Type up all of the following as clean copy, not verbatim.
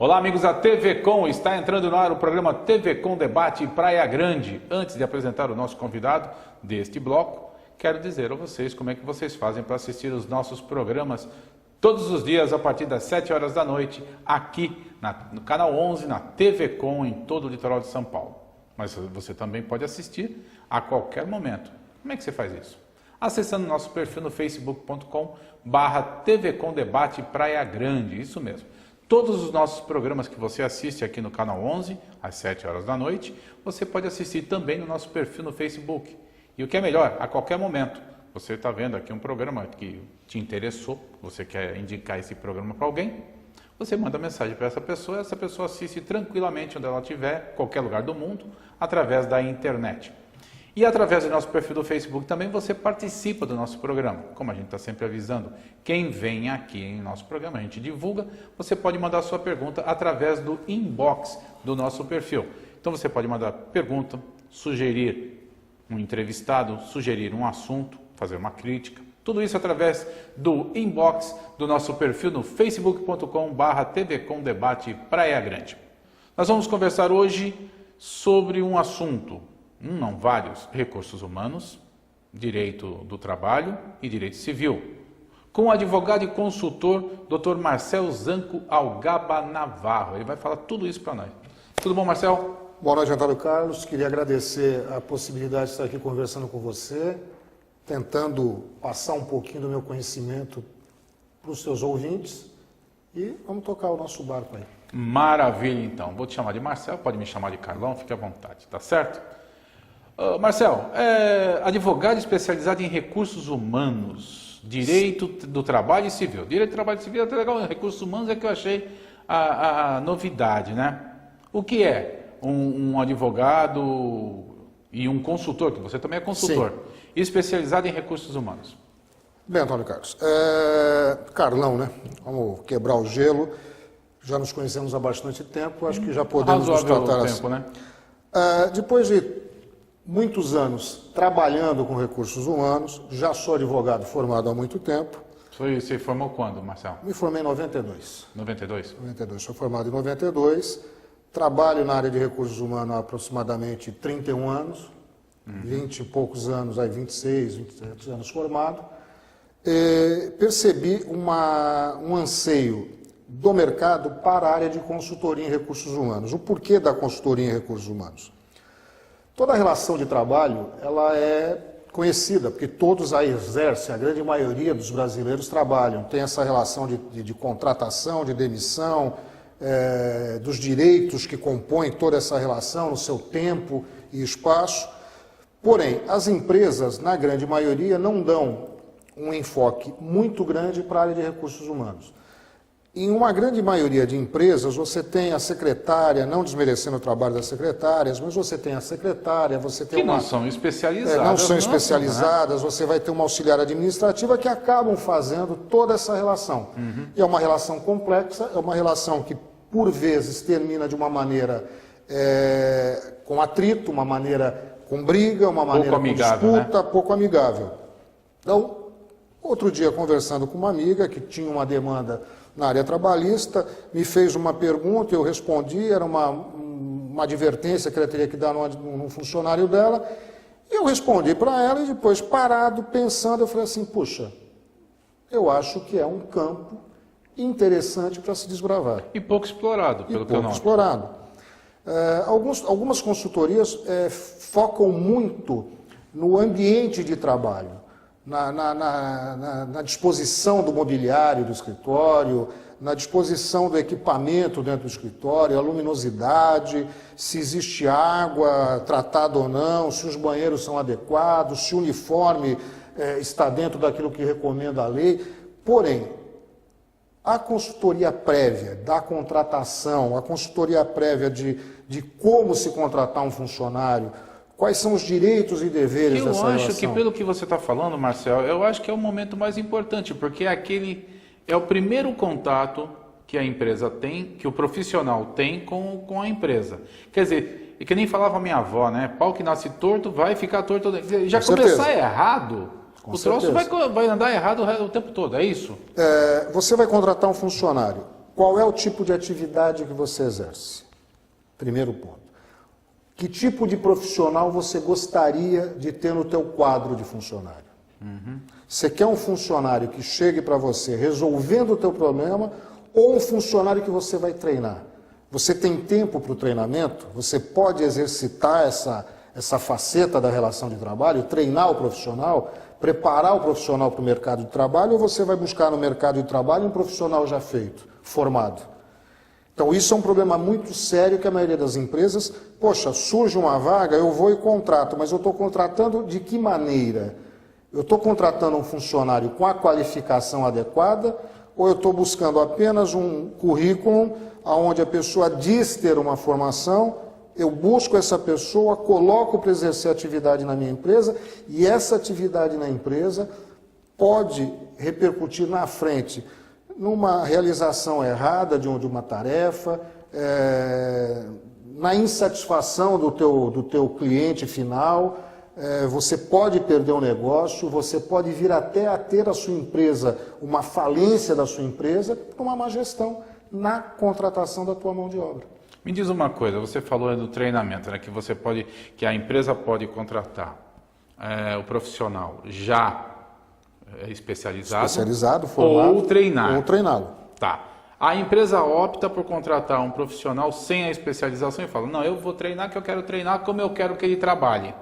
Olá, amigos da TV Com, está entrando no ar o programa TV Com Debate Praia Grande. Antes de apresentar o nosso convidado deste bloco, quero dizer a vocês como é que vocês fazem para assistir os nossos programas todos os dias a partir das 7 horas da noite, aqui no canal 11, na TV Com, em todo o litoral de São Paulo. Mas você também pode assistir a qualquer momento. Como é que você faz isso? Acessando nosso perfil no facebook.com/TV Com Debate Praia Grande, isso mesmo. Todos os nossos programas que você assiste aqui no canal 11, às 7 horas da noite, você pode assistir também no nosso perfil no Facebook. E o que é melhor, a qualquer momento, você está vendo aqui um programa que te interessou, você quer indicar esse programa para alguém, você manda mensagem para essa pessoa assiste tranquilamente onde ela estiver, qualquer lugar do mundo, através da internet. E através do nosso perfil do Facebook também você participa do nosso programa. Como a gente está sempre avisando, quem vem aqui em nosso programa, a gente divulga, você pode mandar sua pergunta através do inbox do nosso perfil. Então você pode mandar pergunta, sugerir um entrevistado, sugerir um assunto, fazer uma crítica. Tudo isso através do inbox do nosso perfil no facebook.com/TV Com Debate Praia Grande. Nós vamos conversar hoje sobre um assunto, não vários, recursos humanos, direito do trabalho e direito civil, com o advogado e consultor Dr. Marcel Zanco Algaba Navarro. Ele vai falar tudo isso para nós. Tudo bom, Marcel? Boa noite, Antônio Carlos. Queria agradecer a possibilidade de estar aqui conversando com você, tentando passar um pouquinho do meu conhecimento para os seus ouvintes e vamos tocar o nosso barco aí. Maravilha, então. Vou te chamar de Marcel, pode me chamar de Carlão, fique à vontade, tá certo? Marcel, advogado especializado em recursos humanos, direito do trabalho e civil. Direito do trabalho e civil é até legal, recursos humanos é que eu achei a novidade, né? O que é um advogado e um consultor, que você também é consultor, sim, especializado em recursos humanos? Bem, Antônio Carlos, Carlão, né? Vamos quebrar o gelo, já nos conhecemos há bastante tempo, acho que já podemos nos tratar assim. Né? Depois de muitos anos trabalhando com recursos humanos, já sou advogado formado há muito tempo. Você se formou quando, Marcel? Me formei em 92. 92? 92, sou formado em 92. Trabalho na área de recursos humanos há aproximadamente 31 anos, 20 e poucos anos, aí 26, 27 anos formado. Percebi um anseio do mercado para a área de consultoria em recursos humanos. O porquê da consultoria em recursos humanos? Toda a relação de trabalho, ela é conhecida, porque todos a exercem, a grande maioria dos brasileiros trabalham, tem essa relação de contratação, de demissão, dos direitos que compõem toda essa relação, no seu tempo e espaço. Porém, as empresas, na grande maioria, não dão um enfoque muito grande para a área de recursos humanos. Em uma grande maioria de empresas, você tem a secretária, não desmerecendo o trabalho das secretárias, mas você tem a secretária, você tem que não são especializadas. Não são especializadas, né? Você vai ter uma auxiliar administrativa que acabam fazendo toda essa relação. E é uma relação complexa, é uma relação que, por vezes, termina de uma maneira com atrito, uma maneira com briga, uma maneira com disputa, né? Pouco amigável. Então, outro dia, conversando com uma amiga que tinha uma demanda na área trabalhista, me fez uma pergunta, eu respondi, era uma advertência que ela teria que dar num funcionário dela, e eu respondi para ela e depois, parado, pensando, eu falei assim, puxa, eu acho que é um campo interessante para se desbravar. E pouco explorado, pelo que eu noto. Explorado. Algumas consultorias focam muito no ambiente de trabalho, na disposição do mobiliário do escritório, na disposição do equipamento dentro do escritório, a luminosidade, se existe água tratada ou não, se os banheiros são adequados, se o uniforme está dentro daquilo que recomenda a lei. Porém, a consultoria prévia da contratação, a consultoria prévia de como se contratar um funcionário, quais são os direitos e deveres dessa relação? Eu acho que, pelo que você está falando, Marcel, eu acho que é o momento mais importante, porque é o primeiro contato que a empresa tem, que o profissional tem com a empresa. Quer dizer, é que nem falava minha avó, né? Pau que nasce torto, vai ficar torto. Já começar errado, o troço vai andar errado o tempo todo, é isso? Você vai contratar um funcionário. qual é o tipo de atividade que você exerce? Primeiro ponto. Que tipo de profissional você gostaria de ter no teu quadro de funcionário? Você quer um funcionário que chegue para você resolvendo o teu problema ou um funcionário que você vai treinar? Você tem tempo para o treinamento? Você pode exercitar essa faceta da relação de trabalho, treinar o profissional, preparar o profissional para o mercado de trabalho, ou você vai buscar no mercado de trabalho um profissional já feito, formado? Então isso é um problema muito sério que a maioria das empresas, poxa, surge uma vaga, eu vou e contrato, mas eu estou contratando de que maneira? Eu estou contratando um funcionário com a qualificação adequada ou eu estou buscando apenas um currículo onde a pessoa diz ter uma formação, eu busco essa pessoa, coloco para exercer atividade na minha empresa e essa atividade na empresa pode repercutir na frente numa realização errada de uma tarefa, na insatisfação do teu cliente final, você pode perder um negócio, você pode vir até a ter a sua empresa, uma falência da sua empresa, por uma má gestão na contratação da tua mão de obra. Me diz uma coisa, você falou do treinamento, né, que a empresa pode contratar o profissional já especializado, formado, ou treiná-lo. Tá. A empresa opta por contratar um profissional sem a especialização e fala, não, eu vou treinar que eu quero treinar como eu quero que ele trabalhe.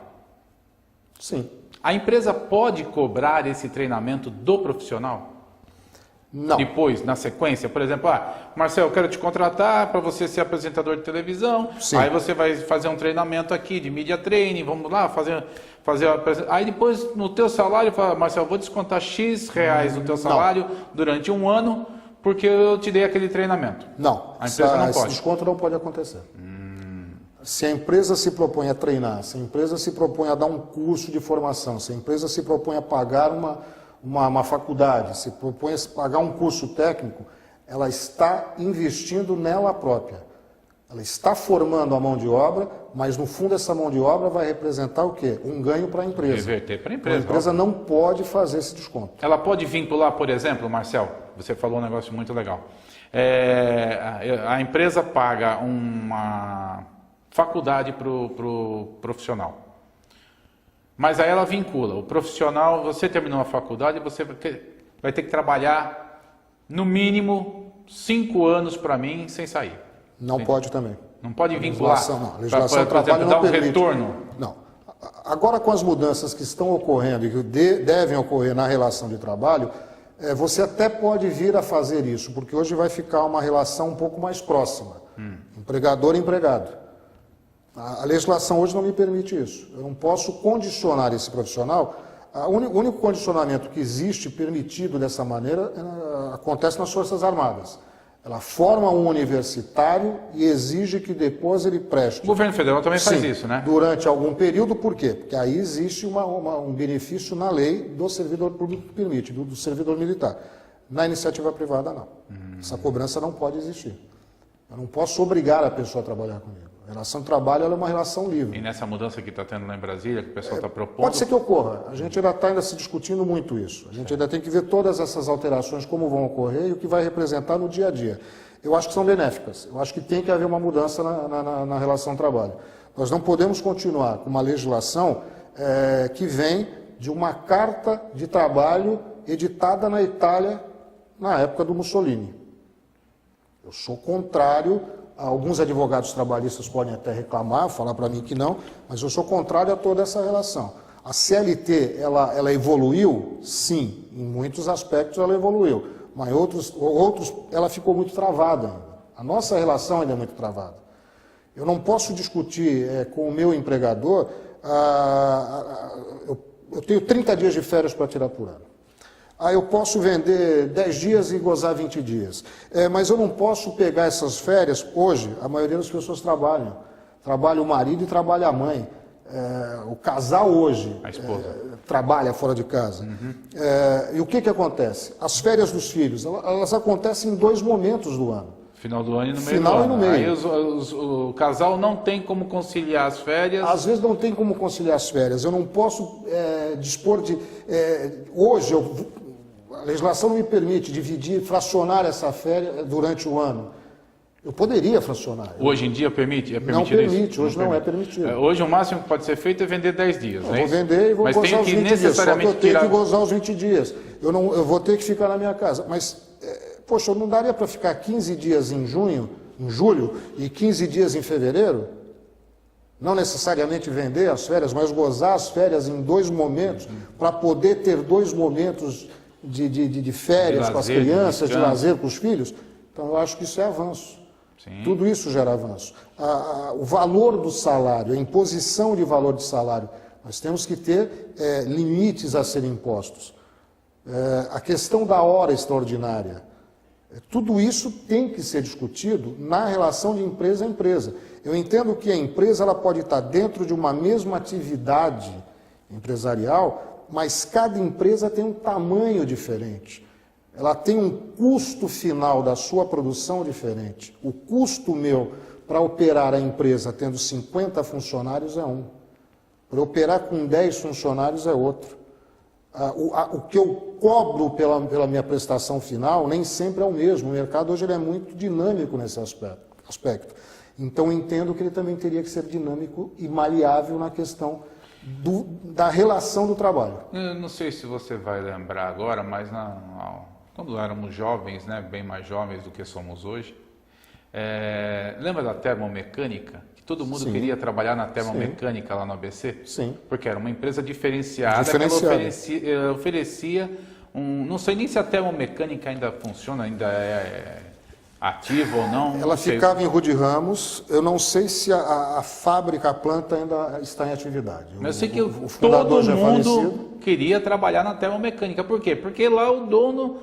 Sim. A empresa pode cobrar esse treinamento do profissional? Não. Depois, na sequência, por exemplo, Marcelo, eu quero te contratar para você ser apresentador de televisão. Sim. Aí você vai fazer um treinamento aqui de media training, vamos lá, fazer aí depois no teu salário, fala, Marcelo, eu vou descontar X reais no teu salário durante um ano, porque eu te dei aquele treinamento. Não. A empresa não pode. Esse desconto não pode acontecer. Se a empresa se propõe a treinar, se a empresa se propõe a dar um curso de formação, se a empresa se propõe a pagar uma faculdade, se propõe a pagar um curso técnico, ela está investindo nela própria. Ela está formando a mão de obra, mas no fundo essa mão de obra vai representar o quê? Um ganho para a empresa. Reverter para a empresa. A empresa não pode fazer esse desconto. Ela pode vincular, por exemplo, Marcelo, você falou um negócio muito legal. A empresa paga uma faculdade para o profissional. Mas aí ela vincula. O profissional, você terminou a faculdade, você vai ter que trabalhar no mínimo 5 anos para mim sem sair. Não pode também. Não pode vincular. A legislação do trabalho dar não um permite. retorno. Não. Agora, com as mudanças que estão ocorrendo e que devem ocorrer na relação de trabalho, você até pode vir a fazer isso, porque hoje vai ficar uma relação um pouco mais próxima. Empregador e empregado. A legislação hoje não me permite isso. Eu não posso condicionar esse profissional. O único condicionamento que existe permitido dessa maneira acontece nas Forças Armadas. Ela forma um universitário e exige que depois ele preste. O governo federal também faz isso, né? Durante algum período, por quê? Porque aí existe um benefício na lei do servidor público que permite, do servidor militar. Na iniciativa privada, não. Essa cobrança não pode existir. Eu não posso obrigar a pessoa a trabalhar comigo. A relação de trabalho ela é uma relação livre. E nessa mudança que está tendo lá em Brasília, que o pessoal está propondo... Pode ser que ocorra. A gente ainda está se discutindo muito isso. A gente ainda tem que ver todas essas alterações, como vão ocorrer e o que vai representar no dia a dia. Eu acho que são benéficas. Eu acho que tem que haver uma mudança na relação de trabalho. Nós não podemos continuar com uma legislação que vem de uma carta de trabalho editada na Itália na época do Mussolini. Eu sou contrário... Alguns advogados trabalhistas podem até reclamar, falar para mim que não, mas eu sou contrário a toda essa relação. A CLT, ela evoluiu? Sim, em muitos aspectos ela evoluiu, mas outros ela ficou muito travada ainda. A nossa relação ainda é muito travada. Eu não posso discutir com o meu empregador, eu tenho 30 dias de férias para tirar por ano. Eu posso vender 10 dias e gozar 20 dias. Mas eu não posso pegar essas férias, hoje, a maioria das pessoas trabalham. Trabalha o marido e trabalha a mãe. O casal hoje a esposa. Trabalha fora de casa. E o que acontece? As férias dos filhos, elas acontecem em 2 momentos do ano. Final do ano e no meio Final do ano. E no meio. Aí o casal não tem como conciliar as férias. Às vezes não tem como conciliar as férias. Eu não posso dispor de... hoje, a legislação não me permite dividir, fracionar essa férias durante o ano. Eu poderia fracionar. Hoje em dia permite? É Não permite, isso? Hoje não é permitido. Hoje o máximo que pode ser feito é vender 10 dias, eu né? vou vender e vou gozar os 20 dias, só que eu tenho que gozar os 20 dias. Eu vou ter que ficar na minha casa. Mas, poxa, não daria para ficar 15 dias em julho, e 15 dias em fevereiro? Não necessariamente vender as férias, mas gozar as férias em 2 momentos, para poder ter 2 momentos de férias com as crianças, de lazer com os filhos. Então, eu acho que isso é avanço. Sim. Tudo isso gera avanço. O valor do salário, a imposição de valor de salário, nós temos que ter limites a serem impostos. A questão da hora extraordinária, tudo isso tem que ser discutido na relação de empresa a empresa. Eu entendo que a empresa ela pode estar dentro de uma mesma atividade empresarial, mas cada empresa tem um tamanho diferente. Ela tem um custo final da sua produção diferente. O custo meu para operar a empresa tendo 50 funcionários é um. Para operar com 10 funcionários é outro. O que eu cobro pela minha prestação final nem sempre é o mesmo. O mercado hoje ele é muito dinâmico nesse aspecto. Então eu entendo que ele também teria que ser dinâmico e maleável na questão da relação do trabalho. Eu não sei se você vai lembrar agora, mas quando éramos jovens, né, bem mais jovens do que somos hoje, lembra da termomecânica? Que todo mundo Sim. queria trabalhar na termomecânica lá no ABC? Sim. Porque era uma empresa diferenciada. Que ela oferecia não sei nem se a termomecânica ainda funciona, ainda é ativa ou não. Ela ficava em Rude Ramos. Eu não sei se a fábrica, a planta ainda está em atividade. Mas eu sei que o fundador todo já é mundo queria trabalhar na termomecânica. Por quê? Porque lá o dono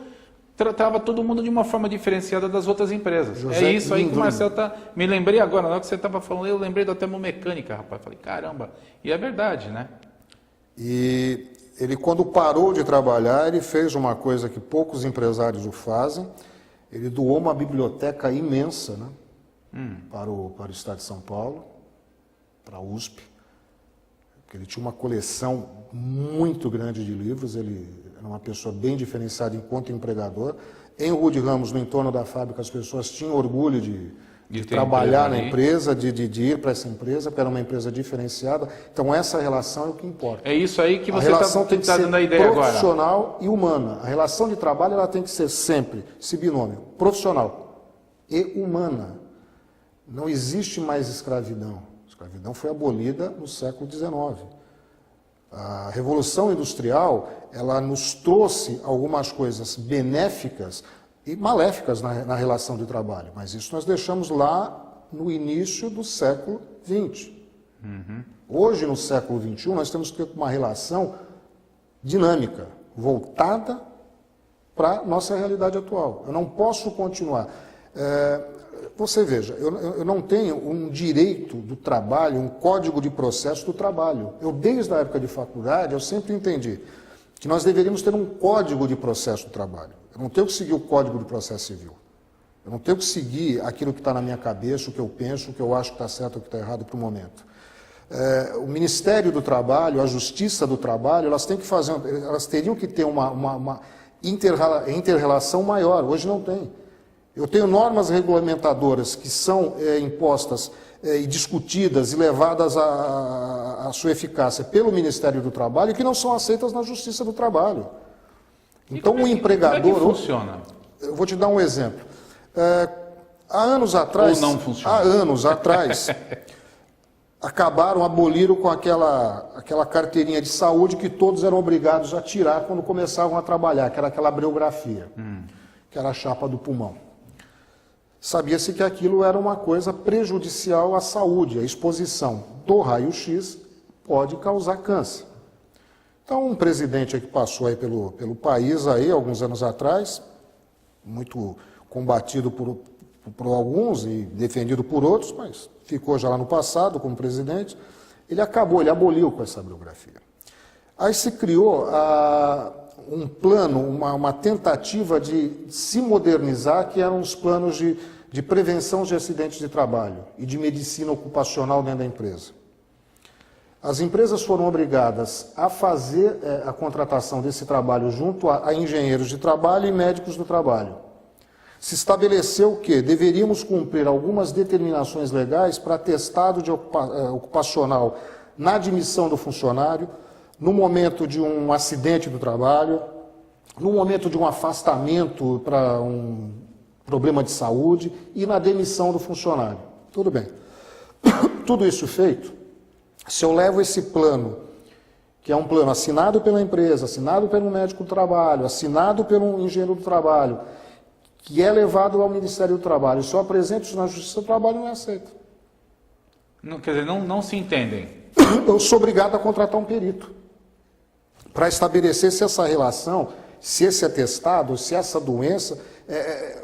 tratava todo mundo de uma forma diferenciada das outras empresas. José é isso aí que o Lindley. Marcelo tá... Me lembrei agora, na hora que você estava falando, eu lembrei da termomecânica, rapaz. Falei, caramba. E é verdade, né? E ele, quando parou de trabalhar, ele fez uma coisa que poucos empresários o fazem. Ele doou uma biblioteca imensa, né, para o Estado de São Paulo, para a USP. Porque ele tinha uma coleção muito grande de livros. Ele era uma pessoa bem diferenciada enquanto empregador. Em Rude Ramos, no entorno da fábrica, as pessoas tinham orgulho de trabalhar na empresa, de ir para essa empresa, porque era uma empresa diferenciada. Então, essa relação é o que importa. É isso aí que você está dando a ideia agora. Profissional e humana. A relação de trabalho ela tem que ser sempre esse binômio, profissional e humana. Não existe mais escravidão. A escravidão foi abolida no século XIX. A Revolução Industrial, ela nos trouxe algumas coisas benéficas e maléficas na relação de trabalho, mas isso nós deixamos lá no início do século XX. Hoje, no século XXI, nós temos que ter uma relação dinâmica, voltada para a nossa realidade atual. Eu não posso continuar. Você veja, eu não tenho um direito do trabalho, um código de processo do trabalho. Eu, desde a época de faculdade, eu sempre entendi que nós deveríamos ter um código de processo do trabalho. Eu não tenho que seguir o Código de Processo Civil. Eu não tenho que seguir aquilo que está na minha cabeça, o que eu penso, o que eu acho que está certo ou que está errado para o momento. O Ministério do Trabalho, a Justiça do Trabalho, elas teriam que ter uma inter-relação maior. Hoje não tem. Eu tenho normas regulamentadoras que são impostas e discutidas e levadas à sua eficácia pelo Ministério do Trabalho e que não são aceitas na Justiça do Trabalho. Então, o empregador... Como é que funciona? Eu vou te dar um exemplo. Há anos atrás... Ou não funciona? Há anos atrás, aboliram com aquela carteirinha de saúde que todos eram obrigados a tirar quando começavam a trabalhar, que era aquela abreugrafia, que era a chapa do pulmão. Sabia-se que aquilo era uma coisa prejudicial à saúde, a exposição do raio-x pode causar câncer. Então, um presidente que passou aí pelo país, aí, alguns anos atrás, muito combatido por alguns e defendido por outros, mas ficou já lá no passado como presidente, ele aboliu com essa bibliografia. Aí se criou um plano, uma tentativa de se modernizar, que eram os planos de prevenção de acidentes de trabalho e de medicina ocupacional dentro da empresa. As empresas foram obrigadas a fazer a contratação desse trabalho junto a engenheiros de trabalho e médicos do trabalho. Se estabeleceu que deveríamos cumprir algumas determinações legais para atestado de ocupacional na admissão do funcionário, no momento de um acidente do trabalho, no momento de um afastamento para um problema de saúde e na demissão do funcionário. Tudo bem. Tudo isso feito, se eu levo esse plano, que é um plano assinado pela empresa, assinado pelo médico do trabalho, assinado pelo engenheiro do trabalho, que é levado ao Ministério do Trabalho, se eu apresento isso na Justiça do Trabalho, não é aceito. Não, quer dizer, não se entendem. Eu sou obrigado a contratar um perito para estabelecer se essa relação, se esse atestado, se essa doença,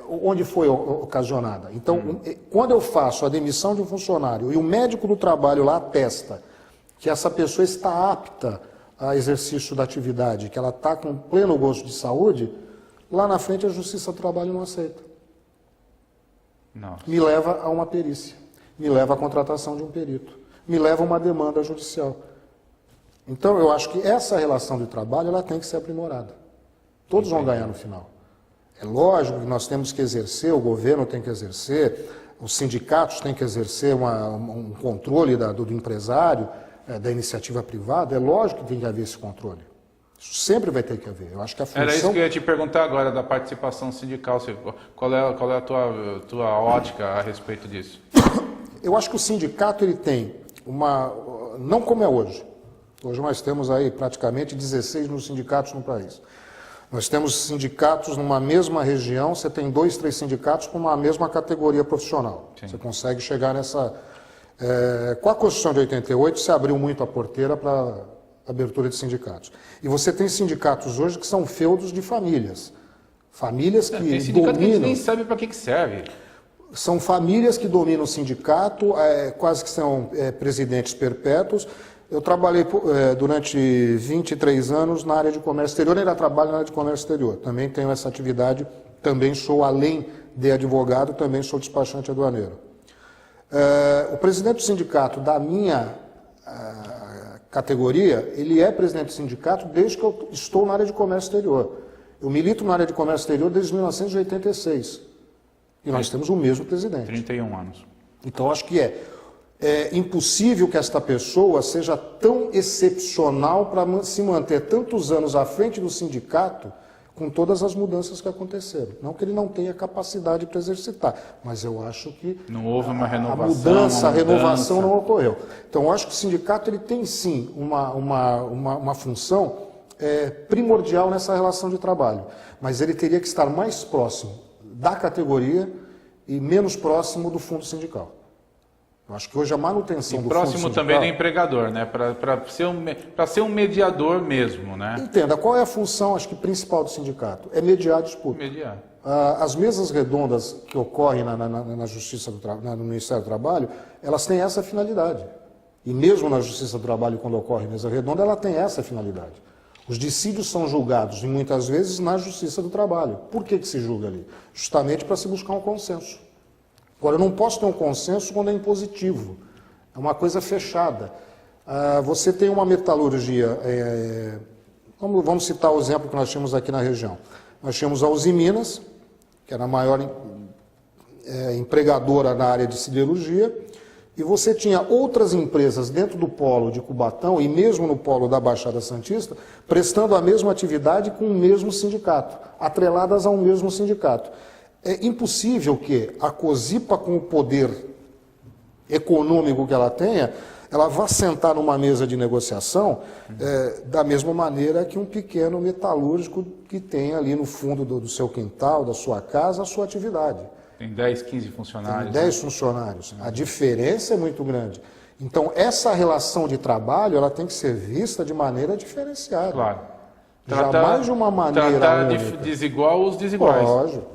onde foi ocasionada. Então, quando eu faço a demissão de um funcionário e o médico do trabalho lá atesta que essa pessoa está apta a exercício da atividade, que ela está com pleno gosto de saúde, lá na frente a Justiça do Trabalho não aceita. Nossa. Me leva a uma perícia, me leva à contratação de um perito, me leva a uma demanda judicial. Então, eu acho que essa relação de trabalho ela tem que ser aprimorada. Todos vão ganhar no final. É lógico que nós temos que exercer, o governo tem que exercer, os sindicatos têm que exercer um controle do empresário, da iniciativa privada. É lógico que tem que haver esse controle. Isso sempre vai ter que haver. Eu acho que a função... Era isso que eu ia te perguntar agora, da participação sindical. Qual é a tua ótica a respeito disso? Eu acho que o sindicato ele tem uma... Não como é hoje. Hoje nós temos aí praticamente 16 mil sindicatos no país. Nós temos sindicatos numa mesma região, você tem 2, 3 sindicatos com uma mesma categoria profissional. Sim. Você consegue chegar nessa... com a Constituição de 88, se abriu muito a porteira para abertura de sindicatos. E você tem sindicatos hoje que são feudos de famílias. Famílias que tem sindicato dominam... que a gente nem sabe para que serve. São famílias que dominam o sindicato, quase que são presidentes perpétuos. Eu trabalhei durante 23 anos na área de comércio exterior, ainda trabalho na área de comércio exterior. Também tenho essa atividade, também sou, além de advogado, também sou despachante aduaneiro. O presidente do sindicato da minha categoria, ele é presidente do sindicato desde que eu estou na área de comércio exterior. Eu milito na área de comércio exterior desde 1986. E nós temos o mesmo presidente. 31 anos. Então, acho que é impossível que esta pessoa seja tão excepcional para se manter tantos anos à frente do sindicato com todas as mudanças que aconteceram. Não que ele não tenha capacidade para exercitar, mas eu acho que não houve uma renovação, a renovação não ocorreu. Então, eu acho que o sindicato ele tem sim uma função primordial nessa relação de trabalho, mas ele teria que estar mais próximo da categoria e menos próximo do fundo sindical. Eu acho que hoje a manutenção do próximo fundo sindical... também do empregador, né? Para ser um mediador mesmo, né? Entenda, qual é a função, acho que, principal do sindicato? É mediar a disputa. Mediar. As mesas redondas que ocorrem na Justiça no Ministério do Trabalho, elas têm essa finalidade. E mesmo na Justiça do Trabalho, quando ocorre mesa redonda, ela tem essa finalidade. Os dissídios são julgados, e muitas vezes, na Justiça do Trabalho. Por que se julga ali? Justamente para se buscar um consenso. Agora, eu não posso ter um consenso quando é impositivo. É uma coisa fechada. Você tem uma metalurgia... vamos citar o exemplo que nós tínhamos aqui na região. Nós tínhamos a Usiminas, que era a maior empregadora na área de siderurgia, e você tinha outras empresas dentro do polo de Cubatão e mesmo no polo da Baixada Santista, prestando a mesma atividade com o mesmo sindicato, atreladas ao mesmo sindicato. É impossível que a COSIPA, com o poder econômico que ela tenha, ela vá sentar numa mesa de negociação da mesma maneira que um pequeno metalúrgico que tem ali no fundo do seu quintal, da sua casa, a sua atividade. Tem 10, 15 funcionários. Tem 10 funcionários. A diferença é muito grande. Então, essa relação de trabalho ela tem que ser vista de maneira diferenciada. Claro. Jamais de uma maneira tratar única. Desigual os desiguais. Lógico.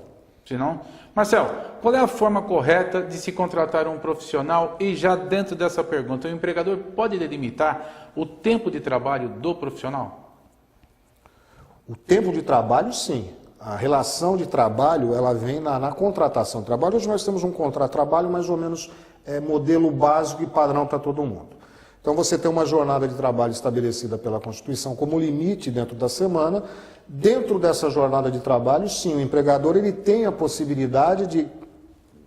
Senão... Marcelo, qual é a forma correta de se contratar um profissional? E já dentro dessa pergunta, o empregador pode delimitar o tempo de trabalho do profissional? O tempo de trabalho, sim. A relação de trabalho, ela vem na contratação de trabalho. Hoje nós temos um contrato de trabalho mais ou menos modelo básico e padrão para todo mundo. Então você tem uma jornada de trabalho estabelecida pela Constituição como limite dentro da semana. Dentro dessa jornada de trabalho, sim, o empregador ele tem a possibilidade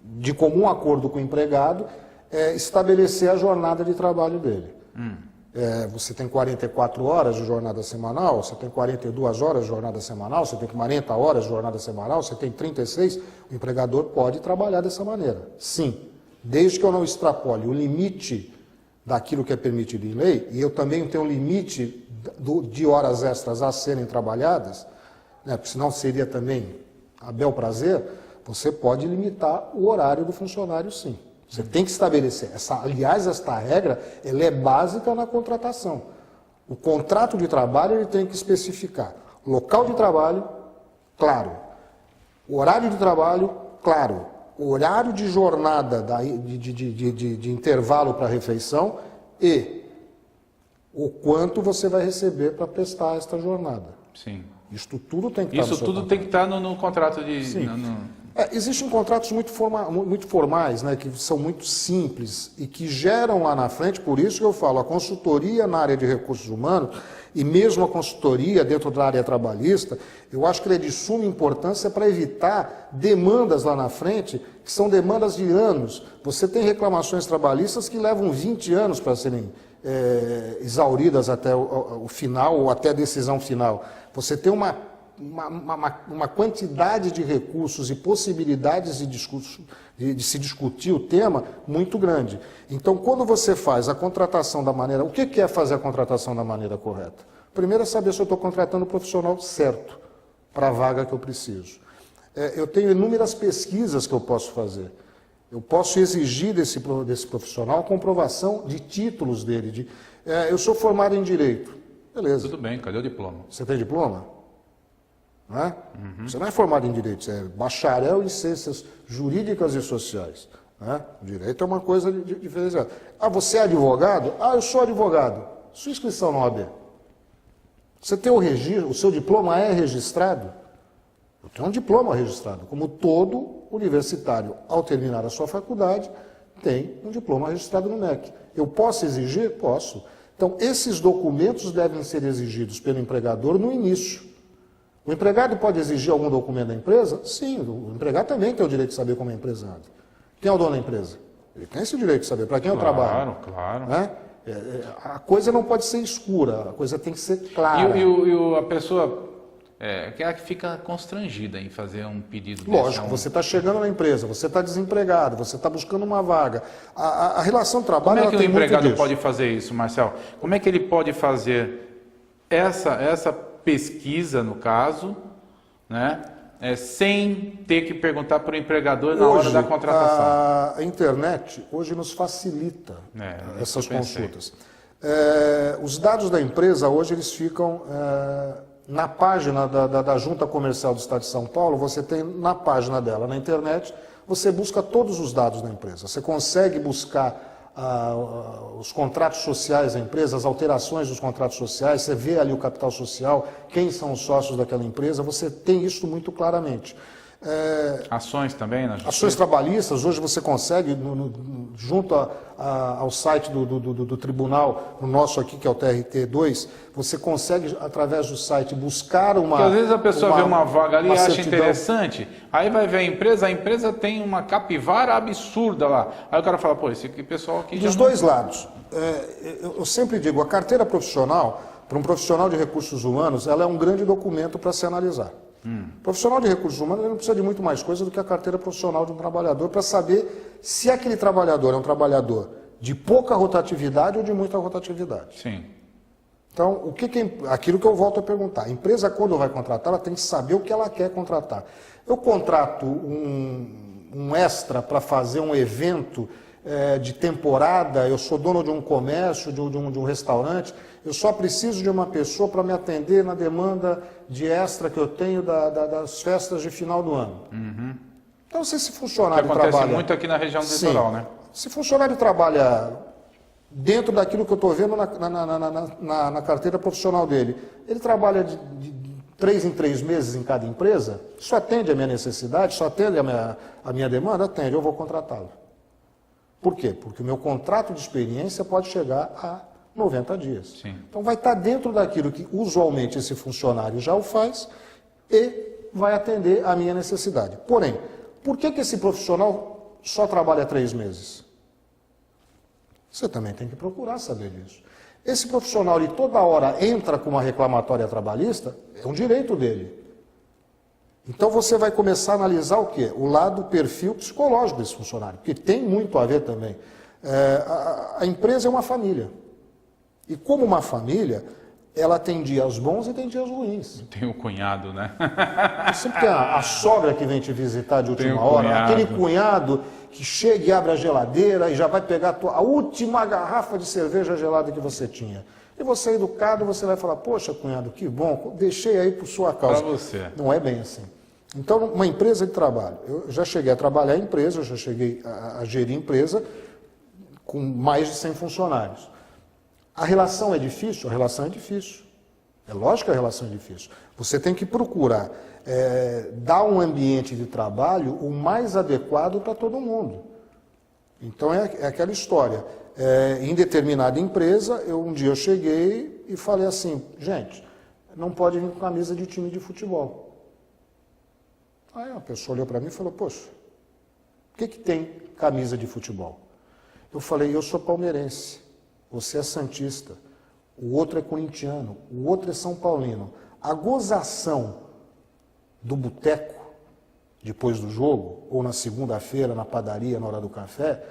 de comum acordo com o empregado, estabelecer a jornada de trabalho dele. Você tem 44 horas de jornada semanal, você tem 42 horas de jornada semanal, você tem 40 horas de jornada semanal, você tem 36, o empregador pode trabalhar dessa maneira. Sim, desde que eu não extrapole o limite daquilo que é permitido em lei, e eu também tenho um limite de horas extras a serem trabalhadas, né, porque senão seria também a bel prazer, você pode limitar o horário do funcionário, sim. Você tem que estabelecer. Aliás, esta regra ela é básica na contratação. O contrato de trabalho ele tem que especificar local de trabalho, claro. O horário de trabalho, claro. O horário de jornada, de intervalo para refeição e o quanto você vai receber para prestar esta jornada. Sim. Isto tudo tem que estar no seu contrato. Tem que estar no contrato de... Sim. Existem contratos muito formais, né, que são muito simples e que geram lá na frente, por isso que eu falo, a consultoria na área de recursos humanos e mesmo a consultoria dentro da área trabalhista, eu acho que ela é de suma importância para evitar demandas lá na frente, que são demandas de anos. Você tem reclamações trabalhistas que levam 20 anos para serem exauridas até o final ou até a decisão final. Você tem uma quantidade de recursos e possibilidades de se discutir o tema muito grande. Então, quando você faz a contratação da maneira... O que é fazer a contratação da maneira correta? Primeiro é saber se eu estou contratando o profissional certo para a vaga que eu preciso. Eu tenho inúmeras pesquisas que eu posso fazer. Eu posso exigir desse profissional a comprovação de títulos dele. Eu sou formado em Direito. Beleza. Tudo bem, cadê o diploma? Você tem diploma? Não é? Você não é formado em Direito, você é bacharel em Ciências Jurídicas e Sociais. Né? O Direito é uma coisa diferenciada. Você é advogado? Eu sou advogado. Sua inscrição na OAB. Você tem o registro, o seu diploma é registrado? Eu tenho um diploma registrado, como todo universitário, ao terminar a sua faculdade, tem um diploma registrado no MEC. Eu posso exigir? Posso. Então, esses documentos devem ser exigidos pelo empregador no início. O empregado pode exigir algum documento da empresa? Sim, o empregado também tem o direito de saber como a empresa anda. Quem é o dono da empresa? Ele tem esse direito de saber para quem eu trabalho. Claro. Né? A coisa não pode ser escura, a coisa tem que ser clara. E a pessoa que fica constrangida em fazer um pedido desse? Lógico, você está chegando na empresa, você está desempregado, você está buscando uma vaga. A relação trabalho... Como é que o empregado pode fazer isso, Marcel? Como é que ele pode fazer essa pesquisa, no caso, né, sem ter que perguntar para o empregador na hora da contratação? A internet hoje nos facilita essas consultas. Os dados da empresa hoje eles ficam na página da Junta Comercial do Estado de São Paulo. Você tem na página dela, na internet, você busca todos os dados da empresa. Você consegue buscar os contratos sociais da empresa, as alterações dos contratos sociais, você vê ali o capital social, quem são os sócios daquela empresa, você tem isso muito claramente. Ações também, né? Ações trabalhistas, hoje você consegue, junto ao site do tribunal, o nosso aqui, que é o TRT2, você consegue, através do site, buscar uma... Porque às vezes a pessoa vê uma vaga ali e acha interessante, aí vai ver a empresa tem uma capivara absurda lá. Aí o cara fala, pô, esse pessoal aqui... Dos dois lados. Eu sempre digo, a carteira profissional, para um profissional de recursos humanos, ela é um grande documento para se analisar. O profissional de recursos humanos ele não precisa de muito mais coisa do que a carteira profissional de um trabalhador para saber se aquele trabalhador é um trabalhador de pouca rotatividade ou de muita rotatividade. Sim. Então, aquilo que eu volto a perguntar, a empresa quando vai contratar, ela tem que saber o que ela quer contratar. Eu contrato um extra para fazer um evento de temporada, eu sou dono de um comércio, de um restaurante, eu só preciso de uma pessoa para me atender na demanda de extra que eu tenho das festas de final do ano. Então, se esse funcionário trabalha... acontece muito aqui na região do litoral, né? Se funcionário trabalha dentro daquilo que eu estou vendo na carteira profissional dele, ele trabalha de 3 em 3 meses em cada empresa, só atende a minha necessidade, só atende a minha demanda? Atende, eu vou contratá-lo. Por quê? Porque o meu contrato de experiência pode chegar a 90 dias. Sim. Então vai estar dentro daquilo que usualmente esse funcionário já o faz e vai atender a minha necessidade. Porém, por que esse profissional só trabalha 3 meses? Você também tem que procurar saber disso. Esse profissional, ele toda hora entra com uma reclamatória trabalhista, é um direito dele. Então você vai começar a analisar o quê? O lado, o perfil psicológico desse funcionário, que tem muito a ver também. A empresa é uma família. E como uma família, ela tem dias bons e tem dias ruins. Tem o cunhado, né? Sempre tem a sogra que vem te visitar de última Tem o hora, cunhado. aquele cunhado que chega e abre a geladeira e já vai pegar a última garrafa de cerveja gelada que você tinha. E você, educado, você vai falar, poxa, cunhado, que bom, deixei aí por sua causa. Para você. Não é bem assim. Então, uma empresa de trabalho, eu já cheguei a trabalhar em empresa, eu já cheguei a gerir empresa com mais de 100 funcionários. A relação é difícil? A relação é difícil. É lógico que a relação é difícil. Você tem que procurar dar um ambiente de trabalho o mais adequado para todo mundo. Então é aquela história. Em determinada empresa, um dia eu cheguei e falei assim, gente, não pode vir com camisa de time de futebol. Aí uma pessoa olhou para mim e falou, poxa, o que tem camisa de futebol? Eu falei, eu sou palmeirense, você é santista, o outro é corintiano, o outro é São Paulino. A gozação do boteco, depois do jogo, ou na segunda-feira, na padaria, na hora do café,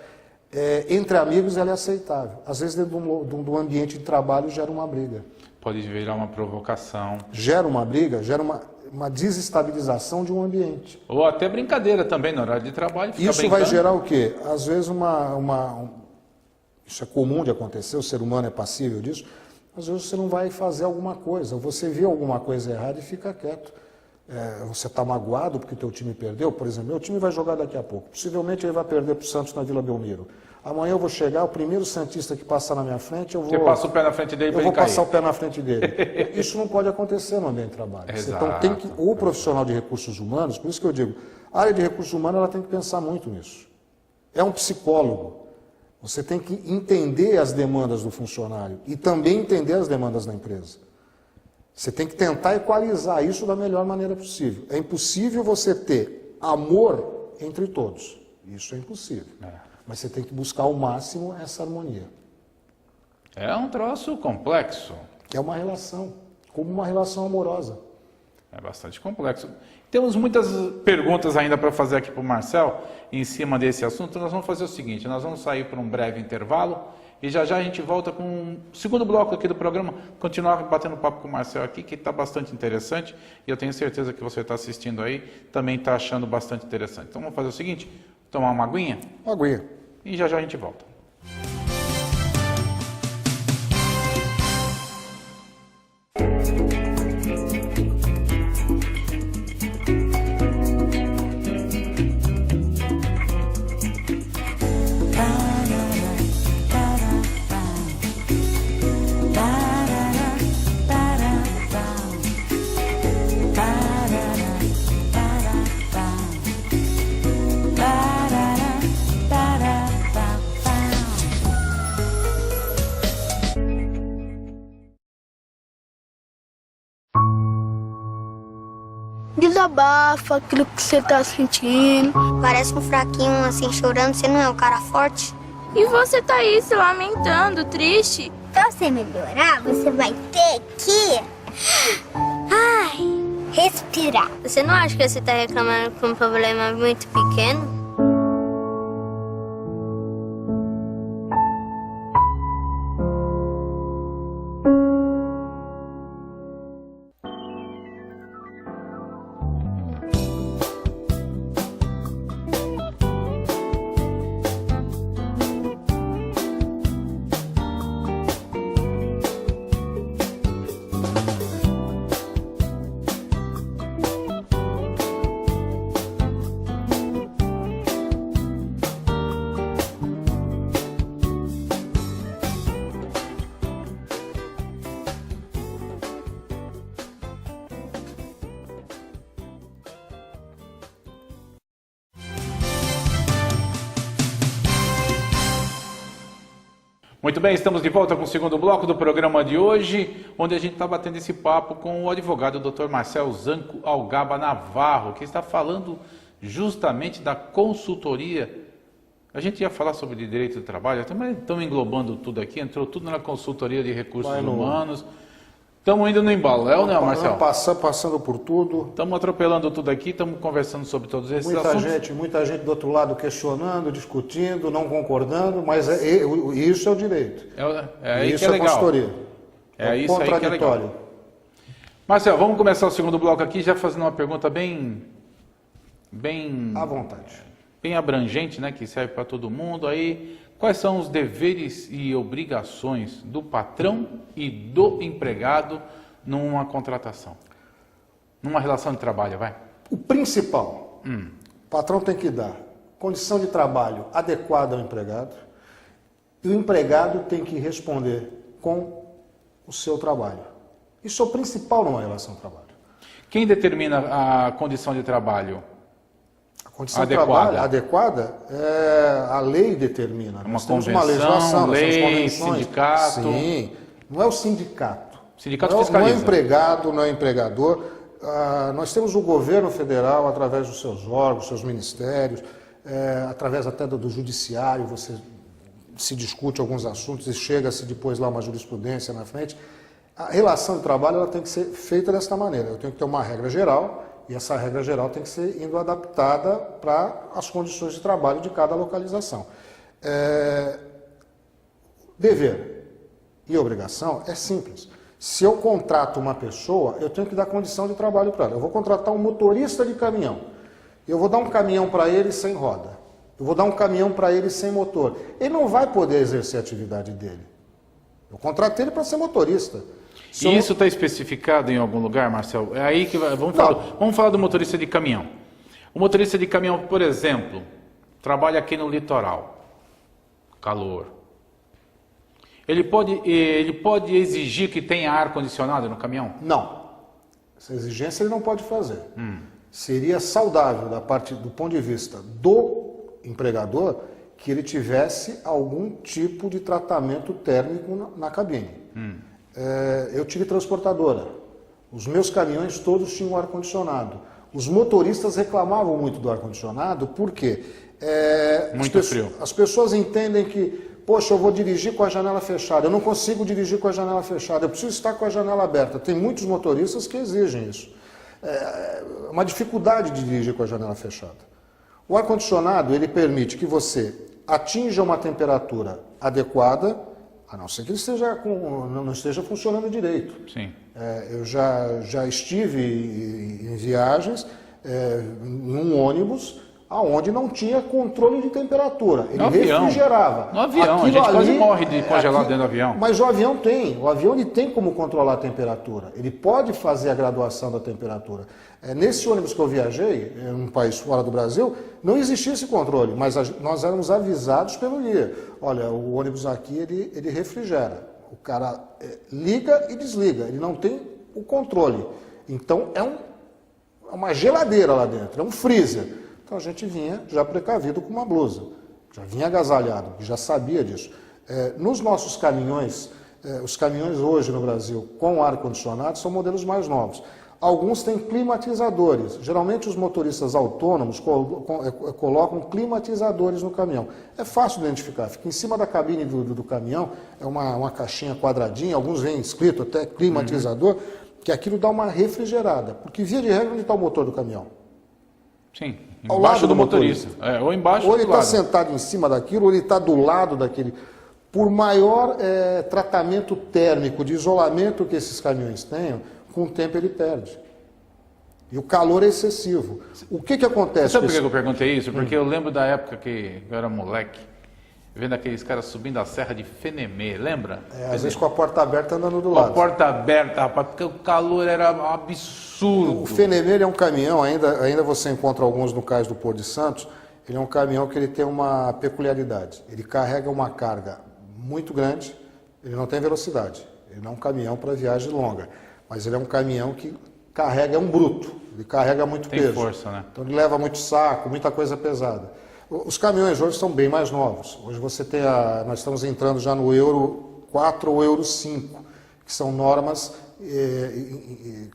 entre amigos ela é aceitável. Às vezes dentro do ambiente de trabalho gera uma briga. Pode virar uma provocação. Gera uma briga, gera uma desestabilização de um ambiente. Ou até brincadeira também no horário de trabalho. Isso vai gerar o quê? Às vezes isso é comum de acontecer, o ser humano é passível disso. Às vezes você não vai fazer alguma coisa, ou você vê alguma coisa errada e fica quieto. Você está magoado porque o teu time perdeu, por exemplo, meu time vai jogar daqui a pouco. Possivelmente ele vai perder para o Santos na Vila Belmiro. Amanhã eu vou chegar, o primeiro santista que passar na minha frente, eu vou... Você passa o pé na frente dele para ele cair. Eu vou passar o pé na frente dele. Isso não pode acontecer no ambiente de trabalho. Então tem que, o profissional de recursos humanos, por isso que eu digo, a área de recursos humanos ela tem que pensar muito nisso. É um psicólogo. Você tem que entender as demandas do funcionário e também entender as demandas da empresa. Você tem que tentar equalizar isso da melhor maneira possível. É impossível você ter amor entre todos. Isso é impossível. Mas você tem que buscar ao máximo essa harmonia. É um troço complexo. É uma relação, como uma relação amorosa. É bastante complexo. Temos muitas perguntas ainda para fazer aqui para o Marcel em cima desse assunto. Nós vamos fazer o seguinte, nós vamos sair para um breve intervalo e já a gente volta com um segundo bloco aqui do programa, continuar batendo papo com o Marcel aqui, que está bastante interessante e eu tenho certeza que você está assistindo aí, também está achando bastante interessante. Então vamos fazer o seguinte, tomar uma aguinha? Uma aguinha. E já a gente volta. Desabafa aquilo que você tá sentindo. Parece um fraquinho assim chorando, você não é um cara forte? E você tá aí se lamentando, triste? Pra você melhorar, você vai ter que... respirar. Você não acha que você tá reclamando com um problema muito pequeno? Muito bem, estamos de volta com o segundo bloco do programa de hoje, onde a gente está batendo esse papo com o advogado Dr. Marcel Zanco Algaba Navarro, que está falando justamente da consultoria. A gente ia falar sobre direito do trabalho, estamos englobando tudo aqui, entrou tudo na consultoria de recursos humanos. Estamos indo no embaléu, né, Marcel? Passando por tudo. Estamos atropelando tudo aqui, estamos conversando sobre todos esses assuntos. Muita gente do outro lado questionando, discutindo, não concordando, mas isso é o direito. É aí isso que é legal. Consultoria. É isso aí que é legal. Marcel, vamos começar o segundo bloco aqui, já fazendo uma pergunta bem à vontade. Bem abrangente, né, que serve para todo mundo. Aí, quais são os deveres e obrigações do patrão e do empregado numa contratação? Numa relação de trabalho, vai? O principal, o patrão tem que dar condição de trabalho adequada ao empregado e o empregado tem que responder com o seu trabalho. Isso é o principal numa relação de trabalho. Quem determina a condição de trabalho? A condição de trabalho adequada, a lei determina. Nós temos uma legislação, lei, sindicato. Sim, não é o sindicato. O sindicato fiscaliza. Não é empregado, não é empregador. Nós temos o governo federal, através dos seus órgãos, seus ministérios, através até do judiciário, você se discute alguns assuntos e chega-se depois lá uma jurisprudência na frente. A relação de trabalho ela tem que ser feita desta maneira. Eu tenho que ter uma regra geral, e essa regra geral tem que ser indo adaptada para as condições de trabalho de cada localização. Dever e obrigação é simples. Se eu contrato uma pessoa, eu tenho que dar condição de trabalho para ela. Eu vou contratar um motorista de caminhão. Eu vou dar um caminhão para ele sem roda. Eu vou dar um caminhão para ele sem motor. Ele não vai poder exercer a atividade dele. Eu contratei ele para ser motorista. E isso está especificado em algum lugar, Marcel? É aí que vamos falar do motorista de caminhão. O motorista de caminhão, por exemplo, trabalha aqui no litoral, calor. Ele pode exigir que tenha ar-condicionado no caminhão? Não. Essa exigência ele não pode fazer. Seria saudável, do ponto de vista do empregador, que ele tivesse algum tipo de tratamento térmico na cabine. Eu tive transportadora. Os meus caminhões todos tinham ar-condicionado. Os motoristas reclamavam muito do ar-condicionado porque muito frio. As pessoas entendem que, poxa, eu vou dirigir com a janela fechada. Eu não consigo dirigir com a janela fechada. Eu preciso estar com a janela aberta. Tem muitos motoristas que exigem isso. É uma dificuldade de dirigir com a janela fechada. O ar-condicionado, ele permite que você atinja uma temperatura adequada, a não ser que ele não esteja funcionando direito. Sim. Eu já estive em viagens, em um ônibus, onde não tinha controle de temperatura. Ele refrigerava. No avião, a gente quase morre de congelar dentro do avião. Mas o avião tem. O avião ele tem como controlar a temperatura. Ele pode fazer a graduação da temperatura. Nesse ônibus que eu viajei, em um país fora do Brasil, não existia esse controle, mas nós éramos avisados pelo guia. Olha, o ônibus aqui, ele refrigera. O cara liga e desliga, ele não tem o controle. Então, é uma geladeira lá dentro, é um freezer. Então, a gente vinha já precavido com uma blusa, já vinha agasalhado, já sabia disso. Nos nossos caminhões, os caminhões hoje no Brasil com ar-condicionado são modelos mais novos. Alguns têm climatizadores. Geralmente os motoristas autônomos colocam climatizadores no caminhão. É fácil de identificar. Fica em cima da cabine do caminhão, é uma caixinha quadradinha, alguns vêm escrito até climatizador, que aquilo dá uma refrigerada. Porque via de regra, onde está o motor do caminhão? Sim, ao lado do motorista. Ou embaixo ou ele está sentado em cima daquilo, ou ele está do lado daquele. Por maior tratamento térmico, de isolamento que esses caminhões tenham, com o tempo ele perde. E o calor é excessivo. O que acontece? Sabe por que eu perguntei isso? Porque eu lembro da época que eu era moleque, vendo aqueles caras subindo a serra de Fenemê, lembra? Às vezes com a porta aberta andando do lado. Com a porta aberta, rapaz, porque o calor era absurdo. O Fenemê é um caminhão, ainda você encontra alguns no Cais do Porto de Santos, ele é um caminhão que ele tem uma peculiaridade. Ele carrega uma carga muito grande, ele não tem velocidade. Ele não é um caminhão para viagem longa. Mas ele é um caminhão que carrega, é um bruto, ele carrega muito peso. Tem força, né? Então ele leva muito saco, muita coisa pesada. Os caminhões hoje são bem mais novos. Hoje nós estamos entrando já no Euro 4 ou Euro 5, que são normas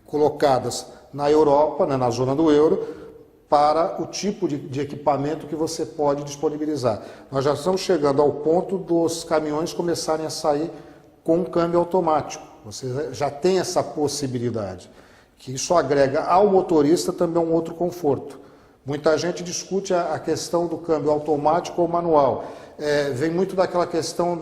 colocadas na Europa, né, na zona do euro, para o tipo de equipamento que você pode disponibilizar. Nós já estamos chegando ao ponto dos caminhões começarem a sair com câmbio automático. Você já tem essa possibilidade, que isso agrega ao motorista também um outro conforto. Muita gente discute a questão do câmbio automático ou manual. Vem muito daquela questão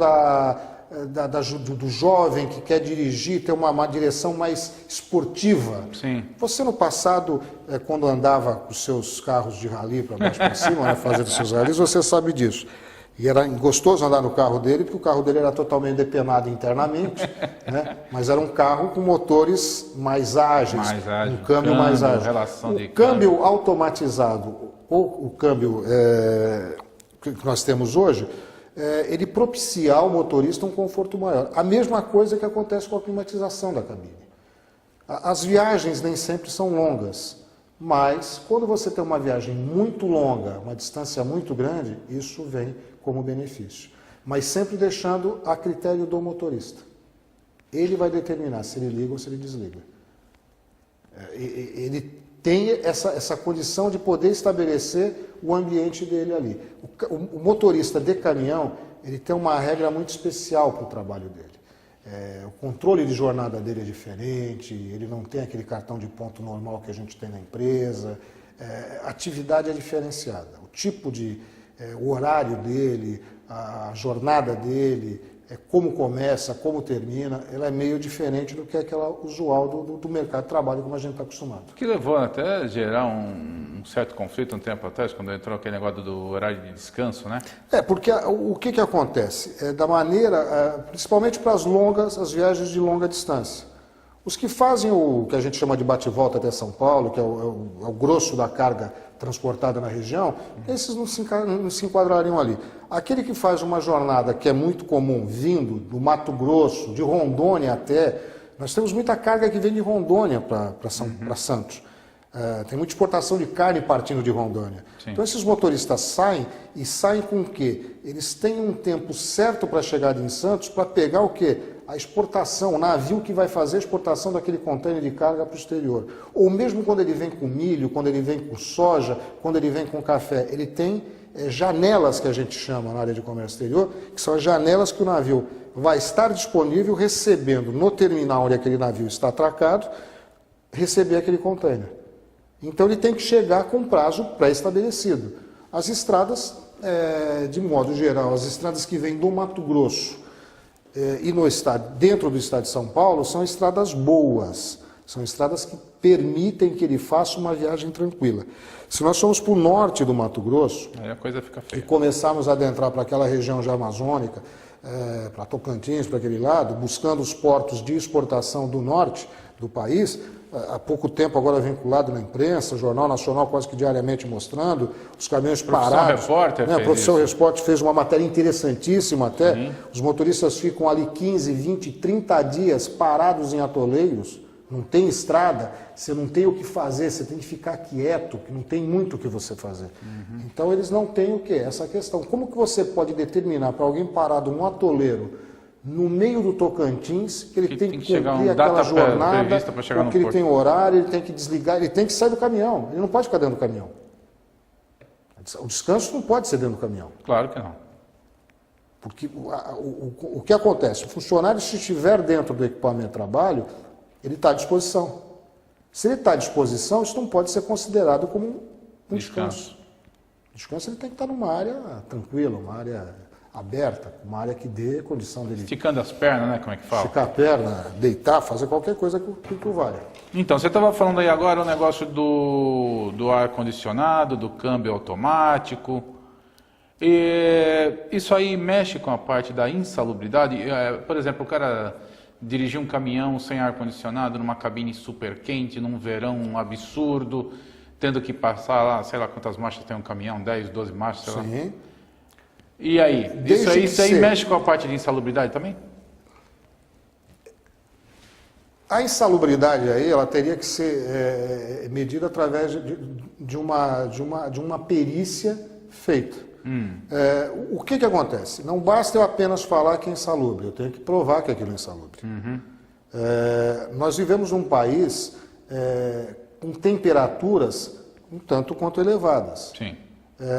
do jovem que quer dirigir, ter uma direção mais esportiva. Sim. Você no passado, quando andava com os seus carros de rally para baixo para cima, né, fazendo os seus rallies, você sabe disso. E era gostoso andar no carro dele, porque o carro dele era totalmente depenado internamente, né? Mas era um carro com motores mais ágeis, um câmbio mais ágil. O câmbio automatizado, ou o câmbio que nós temos hoje, ele propicia ao motorista um conforto maior. A mesma coisa que acontece com a climatização da cabine. As viagens nem sempre são longas, mas quando você tem uma viagem muito longa, uma distância muito grande, isso vem como benefício. Mas sempre deixando a critério do motorista. Ele vai determinar se ele liga ou se ele desliga. Ele tem essa condição de poder estabelecer o ambiente dele ali. O motorista de caminhão, ele tem uma regra muito especial para o trabalho dele. O controle de jornada dele é diferente, ele não tem aquele cartão de ponto normal que a gente tem na empresa. A atividade é diferenciada. O tipo o horário dele, a jornada dele, como começa, como termina, ela é meio diferente do que aquela usual do mercado de trabalho, como a gente está acostumado. O que levou até a gerar um certo conflito um tempo atrás, quando entrou aquele negócio do horário de descanso, né? Porque o que acontece? Da maneira, principalmente para as viagens de longa distância. Os que fazem o que a gente chama de bate-volta até São Paulo, que é o grosso da carga transportada na região, esses não se enquadrariam ali. Aquele que faz uma jornada que é muito comum, vindo do Mato Grosso, de Rondônia até... Nós temos muita carga que vem de Rondônia para Santos. Tem muita exportação de carne partindo de Rondônia. Sim. Então esses motoristas saem com o quê? Eles têm um tempo certo para chegar em Santos para pegar o quê? A exportação, o navio que vai fazer a exportação daquele contêiner de carga para o exterior. Ou mesmo quando ele vem com milho, quando ele vem com soja, quando ele vem com café, ele tem janelas que a gente chama na área de comércio exterior, que são as janelas que o navio vai estar disponível recebendo no terminal onde aquele navio está atracado, receber aquele contêiner. Então ele tem que chegar com prazo pré-estabelecido. As estradas, de modo geral, as estradas que vêm do Mato Grosso e dentro do estado de São Paulo, são estradas boas, são estradas que permitem que ele faça uma viagem tranquila. Se nós formos para o norte do Mato Grosso, aí a coisa fica feia. E começarmos a adentrar para aquela região já amazônica, para Tocantins, para aquele lado, buscando os portos de exportação do norte do país, há pouco tempo agora vinculado na imprensa, o Jornal Nacional quase que diariamente mostrando, os caminhões parados. O professor Repórter fez uma matéria interessantíssima até, os motoristas ficam ali 15, 20, 30 dias parados em atoleiros, não tem estrada, você não tem o que fazer, você tem que ficar quieto, que não tem muito o que você fazer. Então eles não têm o quê? Essa questão. Como que você pode determinar para alguém parado num atoleiro, no meio do Tocantins, que ele tem que cumprir aquela jornada, porque ele tem horário, ele tem que desligar, ele tem que sair do caminhão, ele não pode ficar dentro do caminhão. O descanso não pode ser dentro do caminhão. Claro que não. Porque o que acontece? O funcionário, se estiver dentro do equipamento de trabalho, ele está à disposição. Se ele está à disposição, isso não pode ser considerado como um descanso. Descanso ele tem que estar numa área tranquila, uma área aberta, uma área que dê condição dele... Esticando as pernas, né? Como é que fala? Esticar a perna, deitar, fazer qualquer coisa que o valha. Então, você estava falando aí agora o negócio do ar-condicionado, do câmbio automático. Isso aí mexe com a parte da insalubridade? Por exemplo, o cara dirigir um caminhão sem ar-condicionado numa cabine super quente, num verão absurdo, tendo que passar lá, sei lá quantas marchas tem um caminhão, 10, 12 marchas, sei lá. E aí? Isso aí mexe com a parte de insalubridade também? A insalubridade aí, ela teria que ser medida através de uma perícia feita. O que acontece? Não basta eu apenas falar que é insalubre, eu tenho que provar que aquilo é insalubre. Nós vivemos num país com temperaturas um tanto quanto elevadas. Sim.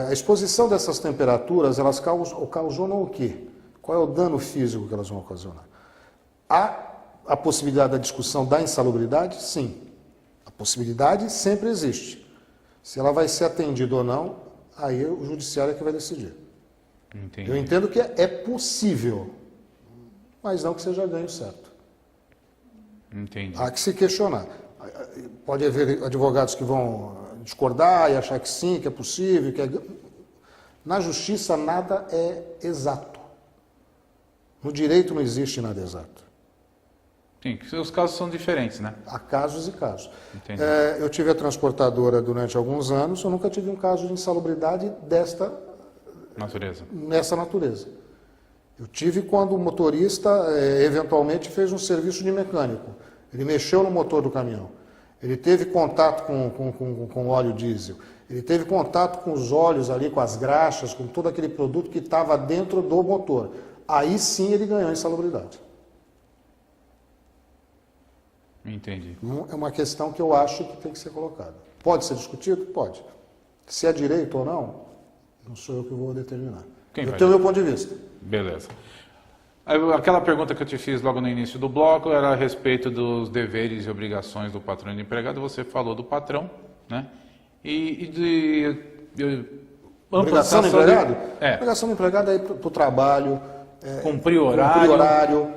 A exposição dessas temperaturas, elas ocasionam o quê? Qual é o dano físico que elas vão ocasionar? Há a possibilidade da discussão da insalubridade? Sim. A possibilidade sempre existe. Se ela vai ser atendida ou não, aí o judiciário é que vai decidir. Entendi. Eu entendo que é possível, mas não que seja ganho certo. Entendi. Há que se questionar. Pode haver advogados que vão discordar e achar que sim, que é possível. Na justiça nada é exato. No direito não existe nada exato. Sim, os casos são diferentes, né? Há casos e casos. Entendi. Eu tive a transportadora durante alguns anos, eu nunca tive um caso de insalubridade nessa natureza. Eu tive quando o motorista eventualmente fez um serviço de mecânico. Ele mexeu no motor do caminhão. Ele teve contato com óleo diesel. Ele teve contato com os óleos ali, com as graxas, com todo aquele produto que estava dentro do motor. Aí sim ele ganhou insalubridade. Entendi. É uma questão que eu acho que tem que ser colocada. Pode ser discutido? Pode. Se é direito ou não sou eu que vou determinar. Eu tenho o meu ponto de vista. Beleza. Aquela pergunta que eu te fiz logo no início do bloco era a respeito dos deveres e obrigações do patrão e do empregado. Você falou do patrão, né? Obrigação do empregado? É. Obrigação do empregado é ir para o trabalho, cumprir horário,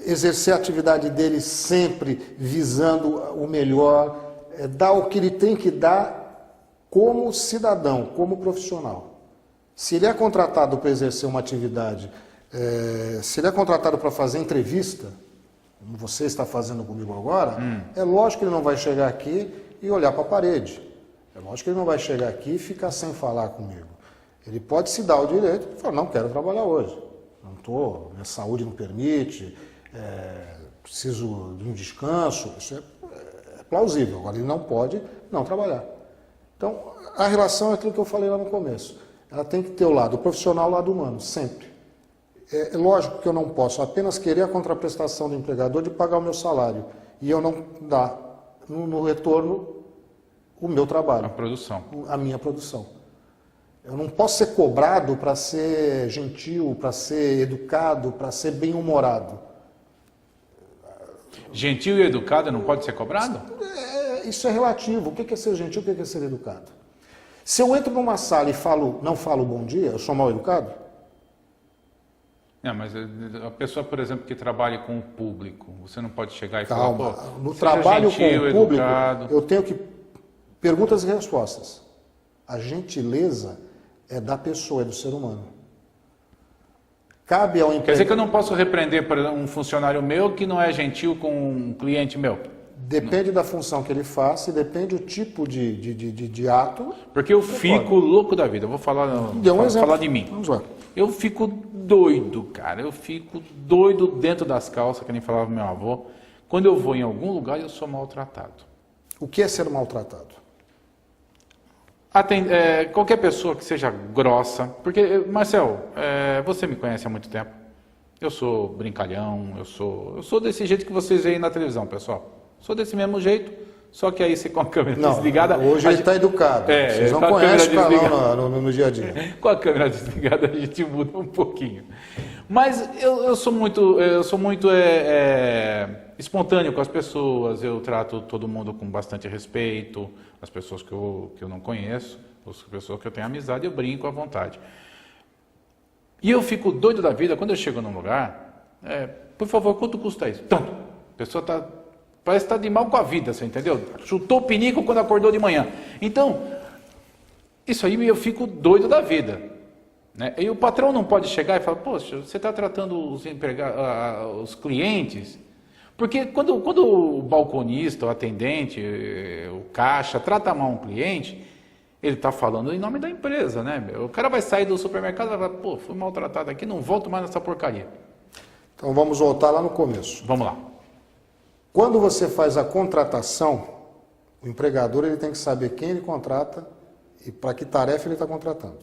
exercer a atividade dele sempre visando o melhor, dar o que ele tem que dar como cidadão, como profissional. Se ele é contratado para exercer uma atividade, se ele é contratado para fazer entrevista, como você está fazendo comigo agora, é lógico que ele não vai chegar aqui e olhar para a parede. É lógico que ele não vai chegar aqui e ficar sem falar comigo. Ele pode se dar o direito de falar, não quero trabalhar hoje. Não estou, minha saúde não permite, preciso de um descanso. Isso é plausível. Agora ele não pode não trabalhar. Então, a relação é aquilo que eu falei lá no começo. Ela tem que ter o lado profissional e o lado humano, sempre. É lógico que eu não posso apenas querer a contraprestação do empregador de pagar o meu salário e eu não dar no retorno o meu trabalho. A produção. A minha produção. Eu não posso ser cobrado para ser gentil, para ser educado, para ser bem-humorado. Gentil e educado não pode ser cobrado? Isso é relativo. O que é ser gentil, o que é ser educado? Se eu entro numa sala e não falo bom dia, eu sou mal educado? Não, mas a pessoa, por exemplo, que trabalha com o público, você não pode chegar e Calma. falar, pô, no trabalho gentil, com o público, educado. eu tenho que... Perguntas e respostas. A gentileza é da pessoa, é do ser humano. Cabe ao empregado... Quer dizer que eu não posso repreender, por exemplo, um funcionário meu que não é gentil com um cliente meu? Depende da função que ele faça e depende do tipo de ato. Porque eu fico louco da vida. Eu vou falar, falar de mim. Vamos lá. Eu fico doido, cara. Eu fico doido dentro das calças, que nem falava meu avô. Quando eu vou em algum lugar, eu sou maltratado. O que é ser maltratado? Qualquer pessoa que seja grossa. Porque, Marcel, você me conhece há muito tempo. Eu sou brincalhão, eu sou desse jeito que vocês veem na televisão, pessoal. Sou desse mesmo jeito, só que aí você com a câmera desligada... Hoje ele está educado. Vocês não conhecem o Carlão no dia a dia. Com a câmera desligada a gente muda um pouquinho. Mas eu sou muito espontâneo com as pessoas, eu trato todo mundo com bastante respeito, as pessoas que eu não conheço, as pessoas que eu tenho amizade, eu brinco à vontade. E eu fico doido da vida, quando eu chego num lugar, por favor, quanto custa isso? Tanto. A pessoa parece estar de mal com a vida, você entendeu? Chutou o pinico quando acordou de manhã. Então, isso aí eu fico doido da vida. Né? E o patrão não pode chegar e falar, poxa, você está tratando os clientes... Porque quando o balconista, o atendente, o caixa, trata mal um cliente, ele está falando em nome da empresa, né? O cara vai sair do supermercado e vai falar, pô, fui maltratado aqui, não volto mais nessa porcaria. Então vamos voltar lá no começo. Vamos lá. Quando você faz a contratação, o empregador ele tem que saber quem ele contrata e para que tarefa ele está contratando.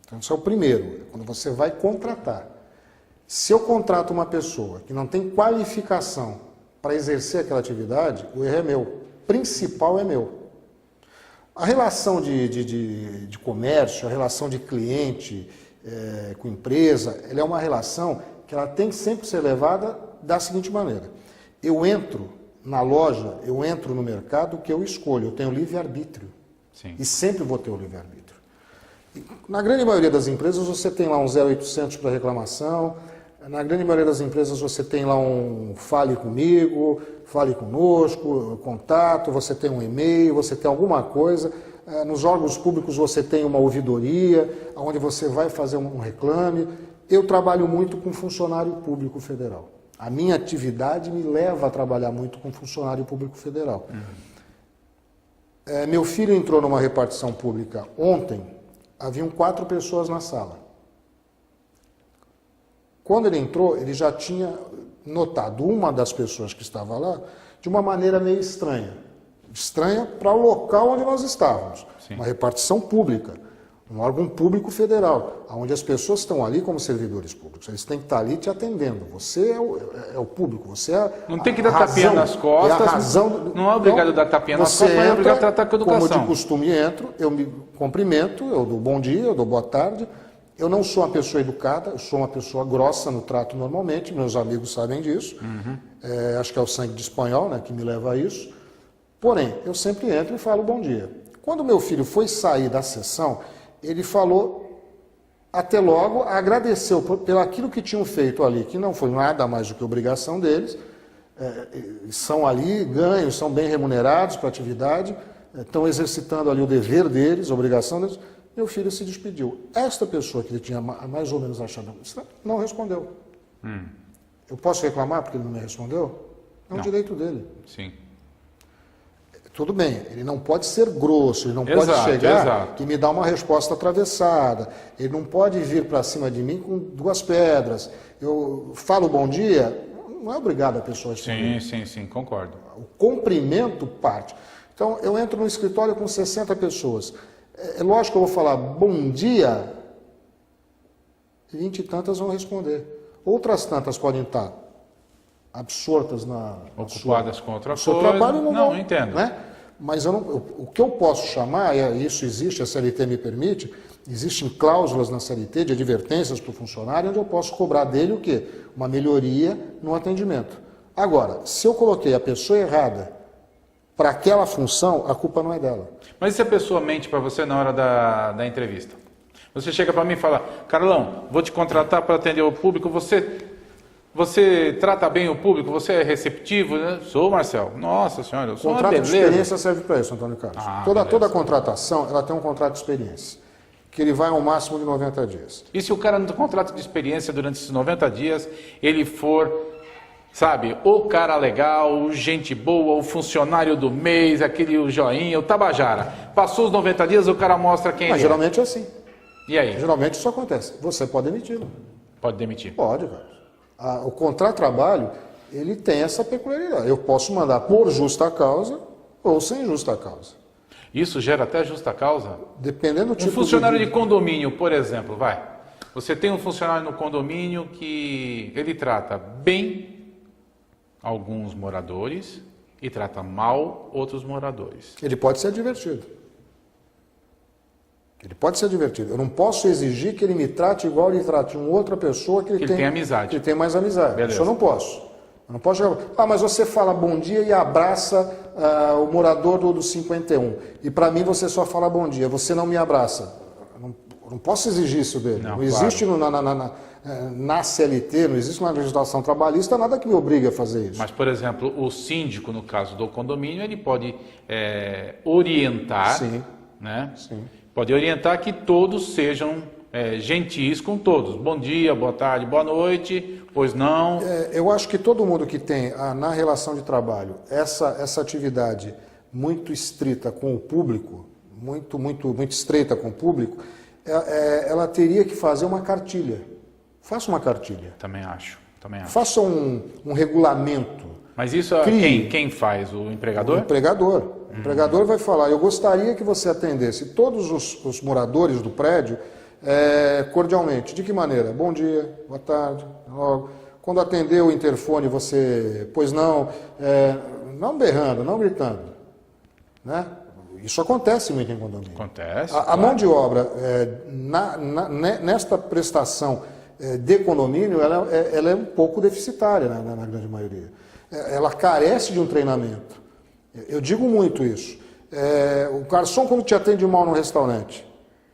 Então, isso é o primeiro, quando você vai contratar. Se eu contrato uma pessoa que não tem qualificação para exercer aquela atividade, o erro é meu. O principal é meu. A relação de comércio, a relação de cliente com empresa, ela é uma relação que ela tem que sempre ser levada da seguinte maneira. Eu entro na loja, eu entro no mercado que eu escolho, eu tenho livre-arbítrio. E sempre vou ter o livre-arbítrio. Na grande maioria das empresas você tem lá um 0800 para reclamação, na grande maioria das empresas você tem lá um fale comigo, fale conosco, contato, você tem um e-mail, você tem alguma coisa. Nos órgãos públicos você tem uma ouvidoria, onde você vai fazer um reclame. Eu trabalho muito com funcionário público federal. A minha atividade me leva a trabalhar muito com funcionário público federal. Meu filho entrou numa repartição pública ontem, haviam 4 pessoas na sala. Quando ele entrou, ele já tinha notado uma das pessoas que estava lá de uma maneira meio estranha. Estranha para o local onde nós estávamos. Uma repartição pública, um órgão público federal, onde as pessoas estão ali como servidores públicos. Eles têm que estar ali te atendendo. Você é o público, você é não tem que dar tapinha nas costas, é a razão, não é obrigado a dar tapinha nas costas, mas é obrigado a tratar com educação. Como de costume entro, eu me cumprimento, eu dou bom dia, eu dou boa tarde. Eu não sou uma pessoa educada, eu sou uma pessoa grossa no trato normalmente, meus amigos sabem disso. Acho que é o sangue de espanhol, né, que me leva a isso. Porém, eu sempre entro e falo bom dia. Quando meu filho foi sair da sessão, ele falou até logo, agradeceu pelo aquilo que tinham feito ali, que não foi nada mais do que obrigação deles. São ali, ganham, são bem remunerados para a atividade, estão exercitando ali o dever deles, a obrigação deles. Meu filho se despediu. Esta pessoa que ele tinha mais ou menos achado não respondeu. Eu posso reclamar porque ele não me respondeu? É um direito dele. Sim. Tudo bem, ele não pode ser grosso, ele não pode chegar e me dar uma resposta atravessada, ele não pode vir para cima de mim com 2 pedras. Eu falo bom dia, não é obrigado a pessoa a responder. Sim, concordo. O cumprimento parte. Então, eu entro no escritório com 60 pessoas. É lógico que eu vou falar bom dia, 20 e tantas vão responder. Outras tantas podem estar absortas ocupadas com outra seu coisa. Trabalho não entendo. Né? Mas o que eu posso chamar, e isso existe, a CLT me permite, existem cláusulas na CLT de advertências para o funcionário, onde eu posso cobrar dele o quê? Uma melhoria no atendimento. Agora, se eu coloquei a pessoa errada para aquela função, a culpa não é dela. Mas e se a pessoa mente para você na hora da entrevista? Você chega para mim e fala, Carlão, vou te contratar para atender o público, você trata bem o público, você é receptivo, né? Sou, Marcel. Nossa senhora, eu sou uma beleza. Contrato de experiência serve para isso, Antônio Carlos. Toda contratação, ela tem um contrato de experiência, que ele vai ao máximo de 90 dias. E se o cara no contrato de experiência, durante esses 90 dias, ele for, sabe, o cara legal, o gente boa, o funcionário do mês, aquele joinha, o tabajara. Passou os 90 dias, o cara mostra quem Mas geralmente é assim. E aí? Geralmente isso acontece. Você pode demiti-lo. Pode demitir? Pode, cara. O contrato de trabalho, ele tem essa peculiaridade. Eu posso mandar por justa causa ou sem justa causa. Isso gera até justa causa? Dependendo do tipo de... Um funcionário de condomínio, por exemplo, vai. Você tem um funcionário no condomínio que ele trata bem alguns moradores e trata mal outros moradores. Ele pode ser advertido. Ele pode ser divertido. Eu não posso exigir que ele me trate igual ele trate uma outra pessoa que ele tem amizade. Que ele tem mais amizade. Beleza. Isso eu não posso. Eu não posso chegar. Mas você fala bom dia e abraça o morador do 51. E para mim você só fala bom dia. Você não me abraça. Eu não posso exigir isso dele. Não existe na CLT, não existe na legislação trabalhista nada que me obrigue a fazer isso. Mas, por exemplo, o síndico, no caso do condomínio, ele pode orientar, Sim. Né? Sim. Pode orientar que todos sejam gentis com todos. Bom dia, boa tarde, boa noite, pois não. Eu acho que todo mundo que tem na relação de trabalho essa atividade muito estrita com o público, muito estreita com o público, ela teria que fazer uma cartilha. Faça uma cartilha. Também acho. Faça um regulamento. Mas isso quem faz? O empregador? O empregador. O empregador vai falar, eu gostaria que você atendesse todos os moradores do prédio cordialmente. De que maneira? Bom dia, boa tarde, logo. Quando atender o interfone, você, pois não, não berrando, não gritando. Né? Isso acontece muito em condomínio. Acontece. A mão de obra, nesta prestação de condomínio, ela é um pouco deficitária na grande maioria. Ela carece de um treinamento. Eu digo muito isso. O garçom, quando te atende mal no restaurante,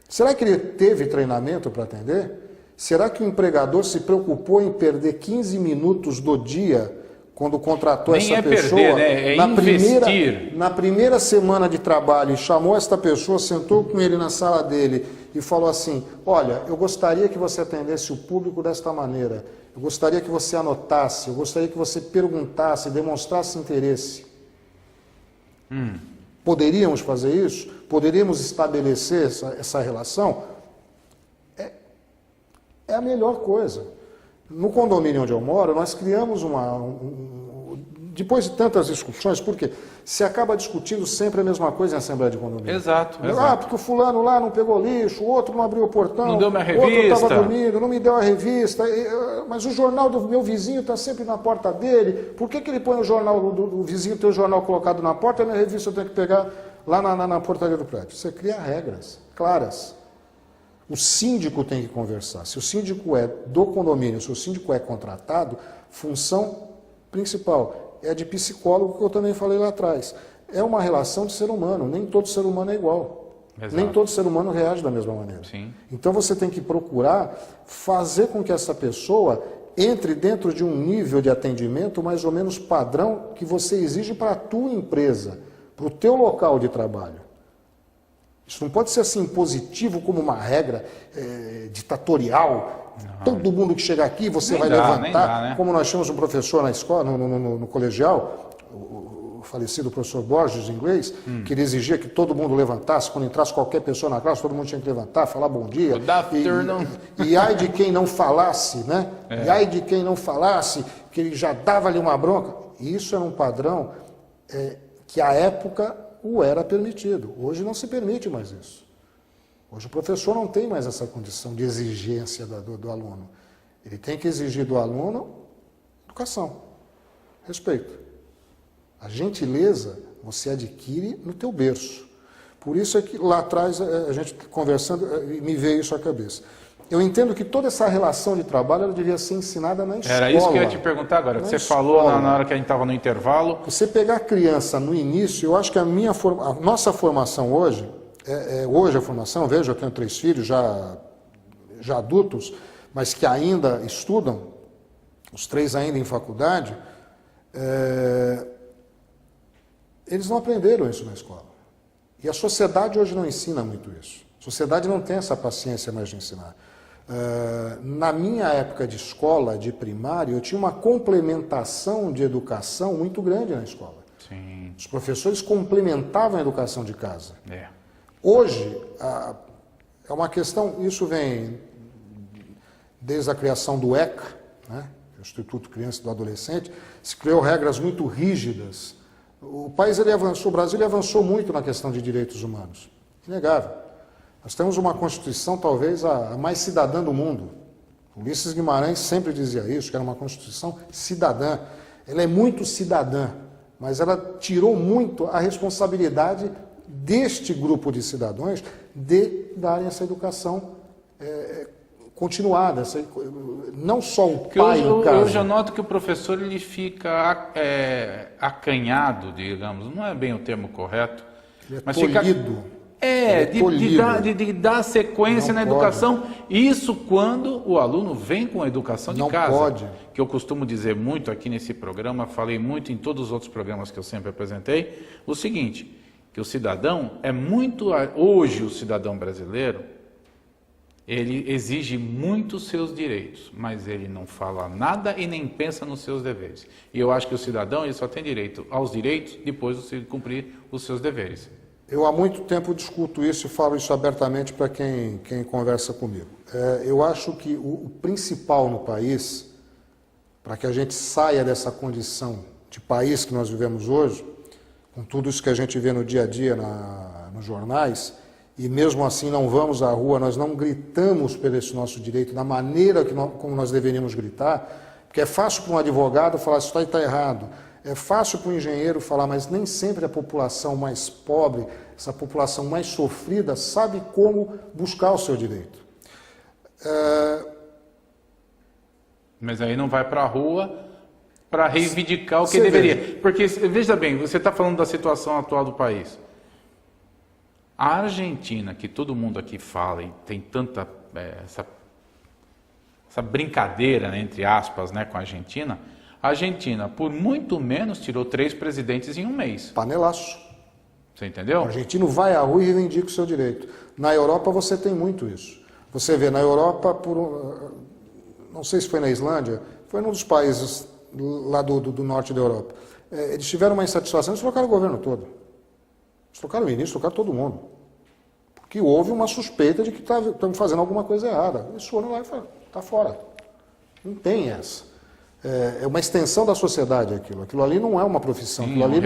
será que ele teve treinamento para atender? Será que o empregador se preocupou em perder 15 minutos do dia quando contratou essa pessoa? Perder, né? Na primeira semana de trabalho, e chamou esta pessoa, sentou com ele na sala dele e falou assim, olha, eu gostaria que você atendesse o público desta maneira, eu gostaria que você anotasse, eu gostaria que você perguntasse, demonstrasse interesse. Poderíamos fazer isso? Poderíamos estabelecer essa relação? É a melhor coisa. No condomínio onde eu moro, nós criamos depois de tantas discussões, porque se acaba discutindo sempre a mesma coisa em assembleia de condomínio. Exato. Porque o fulano lá não pegou lixo, o outro não abriu o portão, não deu minha o outro revista, estava dormindo, não me deu a revista, mas o jornal do meu vizinho está sempre na porta dele, por que ele põe o jornal do vizinho, tem o jornal colocado na porta, e a minha revista eu tenho que pegar lá na portaria do prédio? Você cria regras claras. O síndico tem que conversar. Se o síndico é do condomínio, se o síndico é contratado, função principal é a de psicólogo, que eu também falei lá atrás. É uma relação de ser humano, nem todo ser humano é igual. Exato. Nem todo ser humano reage da mesma maneira. Sim. Então você tem que procurar fazer com que essa pessoa entre dentro de um nível de atendimento mais ou menos padrão que você exige para a tua empresa, para o teu local de trabalho. Isso não pode ser assim positivo como uma regra ditatorial. Não. Todo mundo que chega aqui você vai levantar, né? Como nós tínhamos um professor na escola, no colegial, o falecido professor Borges de inglês, que ele exigia que todo mundo levantasse, quando entrasse qualquer pessoa na classe, todo mundo tinha que levantar, falar bom dia. E ai de quem não falasse, né? E ai de quem não falasse, que ele já dava ali uma bronca. E isso era um padrão que à época era permitido. Hoje não se permite mais isso. Hoje o professor não tem mais essa condição de exigência do aluno. Ele tem que exigir do aluno educação, respeito. A gentileza você adquire no teu berço. Por isso é que lá atrás, a gente conversando, me veio isso à cabeça. Eu entendo que toda essa relação de trabalho ela devia ser ensinada na escola. Era isso que eu ia te perguntar agora. Você falou na hora que a gente estava no intervalo. Você pegar a criança no início, eu acho que a nossa formação hoje, hoje a formação, veja, eu tenho 3 filhos já adultos, mas que ainda estudam, os 3 ainda em faculdade, eles não aprenderam isso na escola. E a sociedade hoje não ensina muito isso. A sociedade não tem essa paciência mais de ensinar. Na minha época de escola, de primário, eu tinha uma complementação de educação muito grande na escola. Sim. Os professores complementavam a educação de casa. Hoje, é uma questão, isso vem desde a criação do ECA, né, Instituto Criança e do Adolescente, se criou regras muito rígidas. O país avançou, o Brasil avançou muito na questão de direitos humanos. Inegável. Nós temos uma Constituição, talvez, a mais cidadã do mundo. Ulisses Guimarães sempre dizia isso, que era uma Constituição cidadã. Ela é muito cidadã, mas ela tirou muito a responsabilidade deste grupo de cidadãos de darem essa educação continuada. Não só o pai, no caso. Hoje eu noto que o professor ele fica acanhado, digamos, não é bem o termo correto. Ele mas tolhido. De dar sequência na educação. Isso quando o aluno vem com a educação de casa. Não pode. Que eu costumo dizer muito aqui nesse programa, falei muito em todos os outros programas que eu sempre apresentei, o seguinte, que o cidadão hoje o cidadão brasileiro, ele exige muito os seus direitos, mas ele não fala nada e nem pensa nos seus deveres. E eu acho que o cidadão ele só tem direito aos direitos depois de cumprir os seus deveres. Eu há muito tempo discuto isso e falo isso abertamente para quem conversa comigo. Eu acho que o principal no país, para que a gente saia dessa condição de país que nós vivemos hoje, com tudo isso que a gente vê no dia a dia nos jornais, e mesmo assim não vamos à rua, nós não gritamos por esse nosso direito da maneira como nós deveríamos gritar, porque é fácil para um advogado falar isso aí está errado, é fácil para um engenheiro falar, mas nem sempre a população mais pobre, essa população mais sofrida, sabe como buscar o seu direito. Mas aí não vai para a rua para reivindicar o que Você deveria. veja. Porque, veja bem, você está falando da situação atual do país. A Argentina, que todo mundo aqui fala e tem tanta essa brincadeira, né, entre aspas, né, com a Argentina, por muito menos, tirou 3 presidentes em um mês. Panelaço. Você entendeu? O argentino vai à rua e reivindica o seu direito. Na Europa você tem muito isso. Você vê na Europa, não sei se foi na Islândia, foi num dos países lá do norte da Europa. Eles tiveram uma insatisfação, eles trocaram o governo todo. Eles trocaram o ministro, trocaram todo mundo. Porque houve uma suspeita de que estamos fazendo alguma coisa errada. Eles foram lá e falaram, está fora. Não tem essa. É uma extensão da sociedade aquilo. Aquilo ali não é uma profissão. Aquilo ali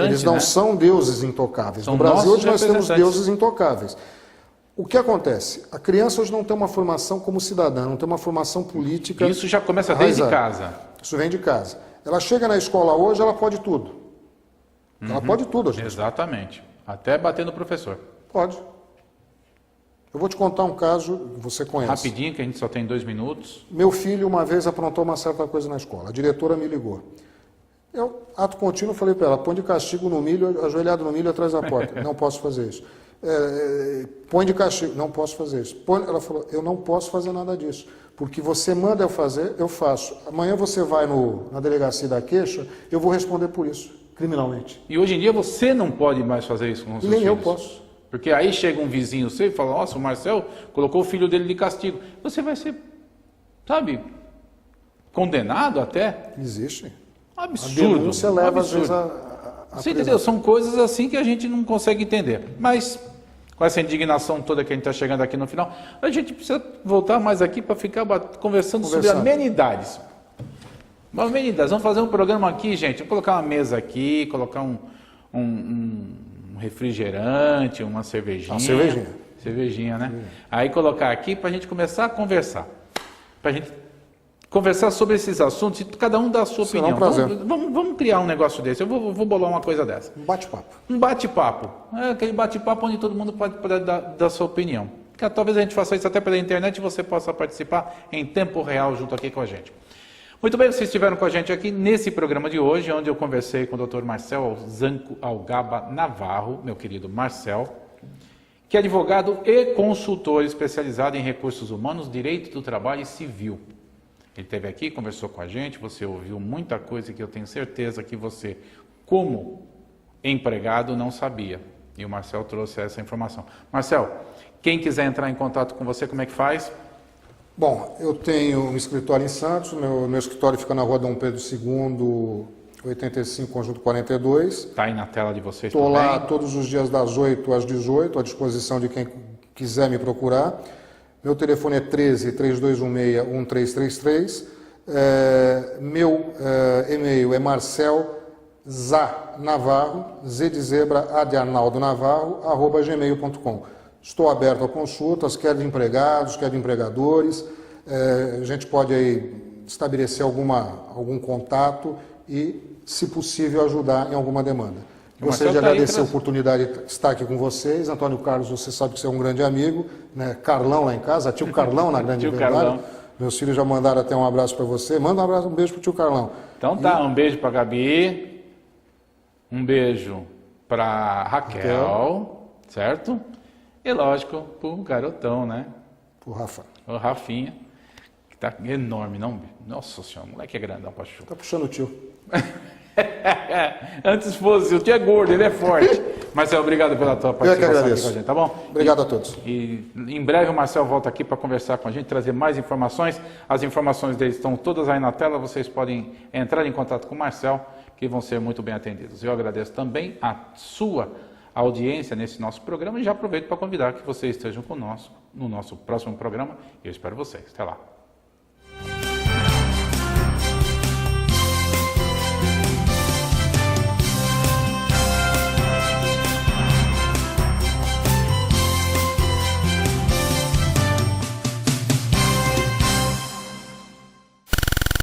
eles não são deuses intocáveis. No Brasil hoje nós temos deuses intocáveis. O que acontece? A criança hoje não tem uma formação como cidadã, não tem uma formação política. Isso já começa desde casa. Isso vem de casa. Ela chega na escola hoje, ela pode tudo. Ela pode tudo, gente. Exatamente. Até bater no professor. Pode. Eu vou te contar um caso que você conhece. Rapidinho, que a gente só tem 2 minutos. Meu filho uma vez aprontou uma certa coisa na escola. A diretora me ligou. Eu, ato contínuo, falei para ela, põe de castigo no milho, ajoelhado no milho atrás da porta. Não posso fazer isso. Põe de castigo. Não posso fazer isso. Ela falou, eu não posso fazer nada disso. Porque você manda eu fazer, eu faço. Amanhã você vai na delegacia da queixa, eu vou responder por isso, criminalmente. E hoje em dia você não pode mais fazer isso com os seus filhos. Nem eu posso. Porque aí chega um vizinho seu e fala, nossa, o Marcel colocou o filho dele de castigo. Você vai ser, sabe, condenado até. Existe. Absurdo. A denúncia leva, às vezes, Você entendeu? São coisas assim que a gente não consegue entender. Mas, com essa indignação toda que a gente está chegando aqui no final, a gente precisa voltar mais aqui para ficar conversando sobre amenidades. Amenidades. Vamos fazer um programa aqui, gente. Vamos colocar uma mesa aqui, colocar um refrigerante, uma cervejinha. Uma cervejinha. Cervejinha, né? Aí colocar aqui para a gente começar a conversar. Para a gente conversar sobre esses assuntos e cada um dá a sua opinião. Um prazer. Vamos criar um negócio desse. Eu vou bolar uma coisa dessa. Um bate-papo. Um bate-papo. Aquele bate-papo onde todo mundo pode dar a sua opinião. Talvez a gente faça isso até pela internet e você possa participar em tempo real junto aqui com a gente. Muito bem, vocês estiveram com a gente aqui nesse programa de hoje, onde eu conversei com o Dr. Marcel Zanco Algaba Navarro, meu querido Marcel, que é advogado e consultor especializado em recursos humanos, direito do trabalho e civil. Ele esteve aqui, conversou com a gente, você ouviu muita coisa que eu tenho certeza que você, como empregado, não sabia. E o Marcel trouxe essa informação. Marcel, quem quiser entrar em contato com você, como é que faz? Bom, eu tenho um escritório em Santos, meu escritório fica na rua Dom Pedro II, 85, conjunto 42. Está aí na tela de vocês também. Estou lá todos os dias das 8 às 18, à disposição de quem quiser me procurar. Meu telefone é 13-3216-1333. Meu e-mail é marcelzanavarro, Z de zebra, A de Arnaldo Navarro, @gmail.com. Estou aberto a consultas, quer de empregados, quer de empregadores. A gente pode aí estabelecer algum contato e, se possível, ajudar em alguma demanda. Gostaria de agradecer a oportunidade de estar aqui com vocês. Antônio Carlos, você sabe que você é um grande amigo, né? Carlão lá em casa, tio Carlão na Grande Verdade. Meus filhos já mandaram até um abraço para você. Manda um abraço, um beijo para o tio Carlão. Então tá, um beijo para a Gabi, um beijo para Raquel, certo? E lógico, pro garotão, né? Pro Rafa. O Rafinha, que tá enorme, não? Nossa senhora, o moleque é grandão pra chuva. Tá puxando o tio. Antes fosse, o tio é gordo, ele é forte. Marcel, obrigado pela tua participação aqui com a gente, tá bom? Obrigado a todos. E em breve o Marcel volta aqui para conversar com a gente, trazer mais informações. As informações dele estão todas aí na tela, vocês podem entrar em contato com o Marcel, que vão ser muito bem atendidos. Eu agradeço também a sua audiência nesse nosso programa e já aproveito para convidar que vocês estejam conosco no nosso próximo programa. Eu espero vocês. Até lá.